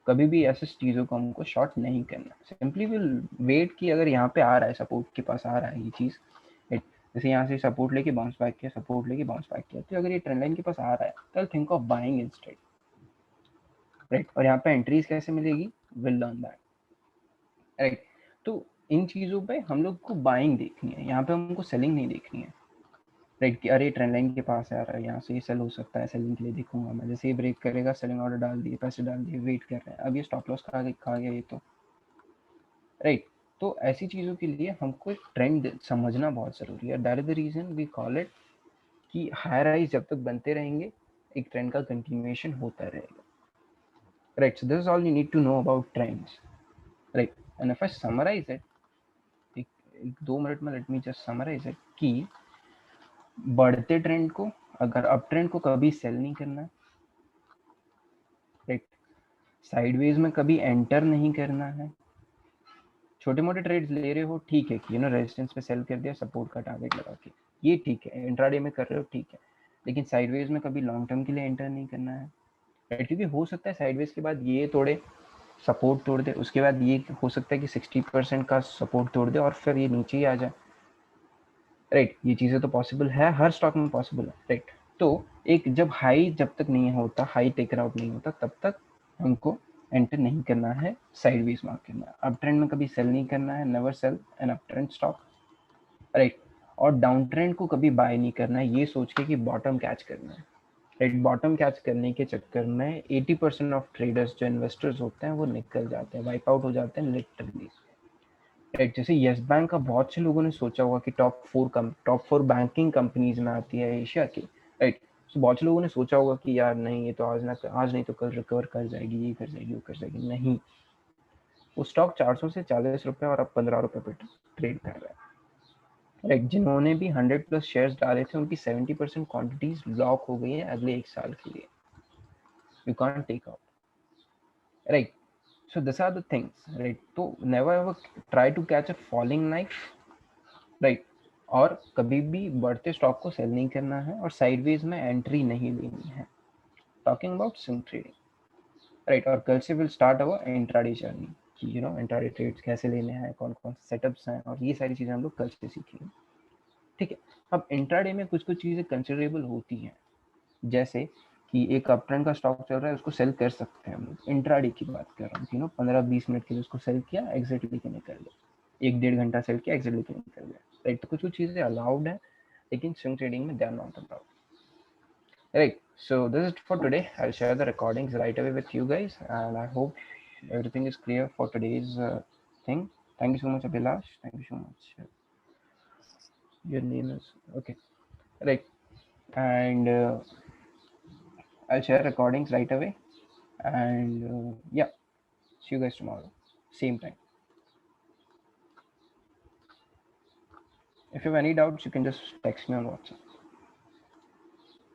कभी भी ऐसे चीज़ों को हमको शॉर्ट नहीं करना। सिंपली विल वेट कि अगर यहाँ पे आ रहा है, सपोर्ट के पास आ रहा है ये चीज़, जैसे यहाँ से सपोर्ट लेके बाउंस बैक किया, सपोर्ट लेके बाउंस बैक किया, तो अगर ये ट्रेंड लाइन के पास आ रहा है तो think of buying instead, right. और यहाँ पे एंट्रीज कैसे मिलेगी? Will learn that, right. तो इन चीज़ों पे हम लोग को बाइंग देखनी है, यहाँ पे हमको सेलिंग नहीं देखनी है, राइट। कि अरे ट्रेंड लाइन के पास आ रहा है, यहाँ से ये सेल हो सकता है, सेलिंग के लिए देखूंगा मैं, जैसे ये ब्रेक करेगा सेलिंग ऑर्डर डाल दिए, पैसे डाल दिए, वेट कर रहे हैं, अब ये स्टॉप लॉस खा गया ये तो, राइट। तो ऐसी चीज़ों के लिए हमको एक ट्रेंड समझना बहुत ज़रूरी है। That is the reason we call it कि हाई राइज जब तक बनते रहेंगे, एक ट्रेंड का कंटिन्यूएशन होता रहेगा, right. So this is all you need to know about trends, right. And if I summarize it, एक 2 मिनट में let me just summarize it कि बढ़ते ट्रेंड को, अगर अप ट्रेंड को कभी सेल नहीं करना है, राइट। साइडवेज में कभी एंटर नहीं करना है। छोटे मोटे ट्रेड्स ले रहे हो, ठीक है कि रेजिस्टेंस पे सेल कर दिया, सपोर्ट का टारगेट लगा के, ये ठीक है। इंट्राडे में कर रहे हो, ठीक है, लेकिन साइडवेज में कभी लॉन्ग टर्म के लिए एंटर नहीं करना है, राइट। क्योंकि हो सकता है साइडवेज के बाद ये तोड़े, सपोर्ट तोड़ दे, उसके बाद ये हो सकता है कि 60% का सपोर्ट तोड़ दे और फिर ये नीचे ही आ जाए, राइट। ये चीज़ें तो पॉसिबल है, हर स्टॉक में पॉसिबल है, राइट। तो एक जब हाई जब तक नहीं होता, हाई टेकर आउट नहीं होता, तब तक हमको एंटर नहीं करना है साइडवेज मार्केट में। अप ट्रेंड में कभी सेल नहीं करना है, never sell an up trend stock, right. और डाउन ट्रेंड को कभी बाय नहीं करना है, ये सोच के कि बॉटम कैच करना है, राइट। बॉटम कैच करने के चक्कर में 80% ऑफ ट्रेडर्स जो इन्वेस्टर्स होते हैं वो निकल जाते हैं, वाइप आउट हो जाते हैं लिटरली, राइट। जैसे येस बैंक का बहुत से लोगों ने सोचा होगा कि टॉप 4 बैंकिंग कंपनीज में आती है एशिया की, राइट। तो बहुत से लोगों ने सोचा होगा कि यार नहीं, ये तो आज नहीं तो कल रिकवर कर जाएगी, ये कर जाएगी, वो कर जाएगी। नहीं, वो स्टॉक 400 से 40 रुपए और अब 15 रुपए पे ट्रेड कर रहा है, राइट। जिन्होंने भी 100+ शेयर्स डाले थे उनकी 70% क्वांटिटीज लॉक हो गई है अगले 1 साल के लिए, you can't take out, right. So these are the things, right? तो never ever try to catch a falling knife, right? और कभी भी बढ़ते स्टॉक को सेल नहीं करना है और साइडवेज में एंट्री नहीं लेनी है। Talking about swing trading, right. और कल से will start our intraday journey कि इंट्राडे ट्रेड्स कैसे लेने हैं, कौन कौन से सेटअप्स हैं, और ये सारी चीज़ें हम लोग कल से सीखेंगे, ठीक है। अब इंट्राडे में कुछ कुछ चीज़ें कंसिडरेबल होती हैं, जैसे कि एक अप ट्रेंड का स्टॉक चल रहा है, उसको सेल कर सकते हैं हम लोग। इंट्राडे की बात कर रहा हूँ, 15-20 मिनट के लिए उसको सेल किया, एग्जिट लेके निकल गया, 1-1.5 घंटा सेल किया, एग्जिट लेके निकल गया, राइट। तो कुछ कुछ चीज़ें अलाउड है, लेकिन स्विंग ट्रेडिंग में they are not allowed, right. So this is for today. I'll share the recordings right away with you guys, and I hope everything is clear for today's thing. Thank you so much, Abhilash. Thank you so much. Your name is okay, right? And I'll share recordings right away. And yeah, see you guys tomorrow, same time. If you have any doubts, you can just text me on WhatsApp.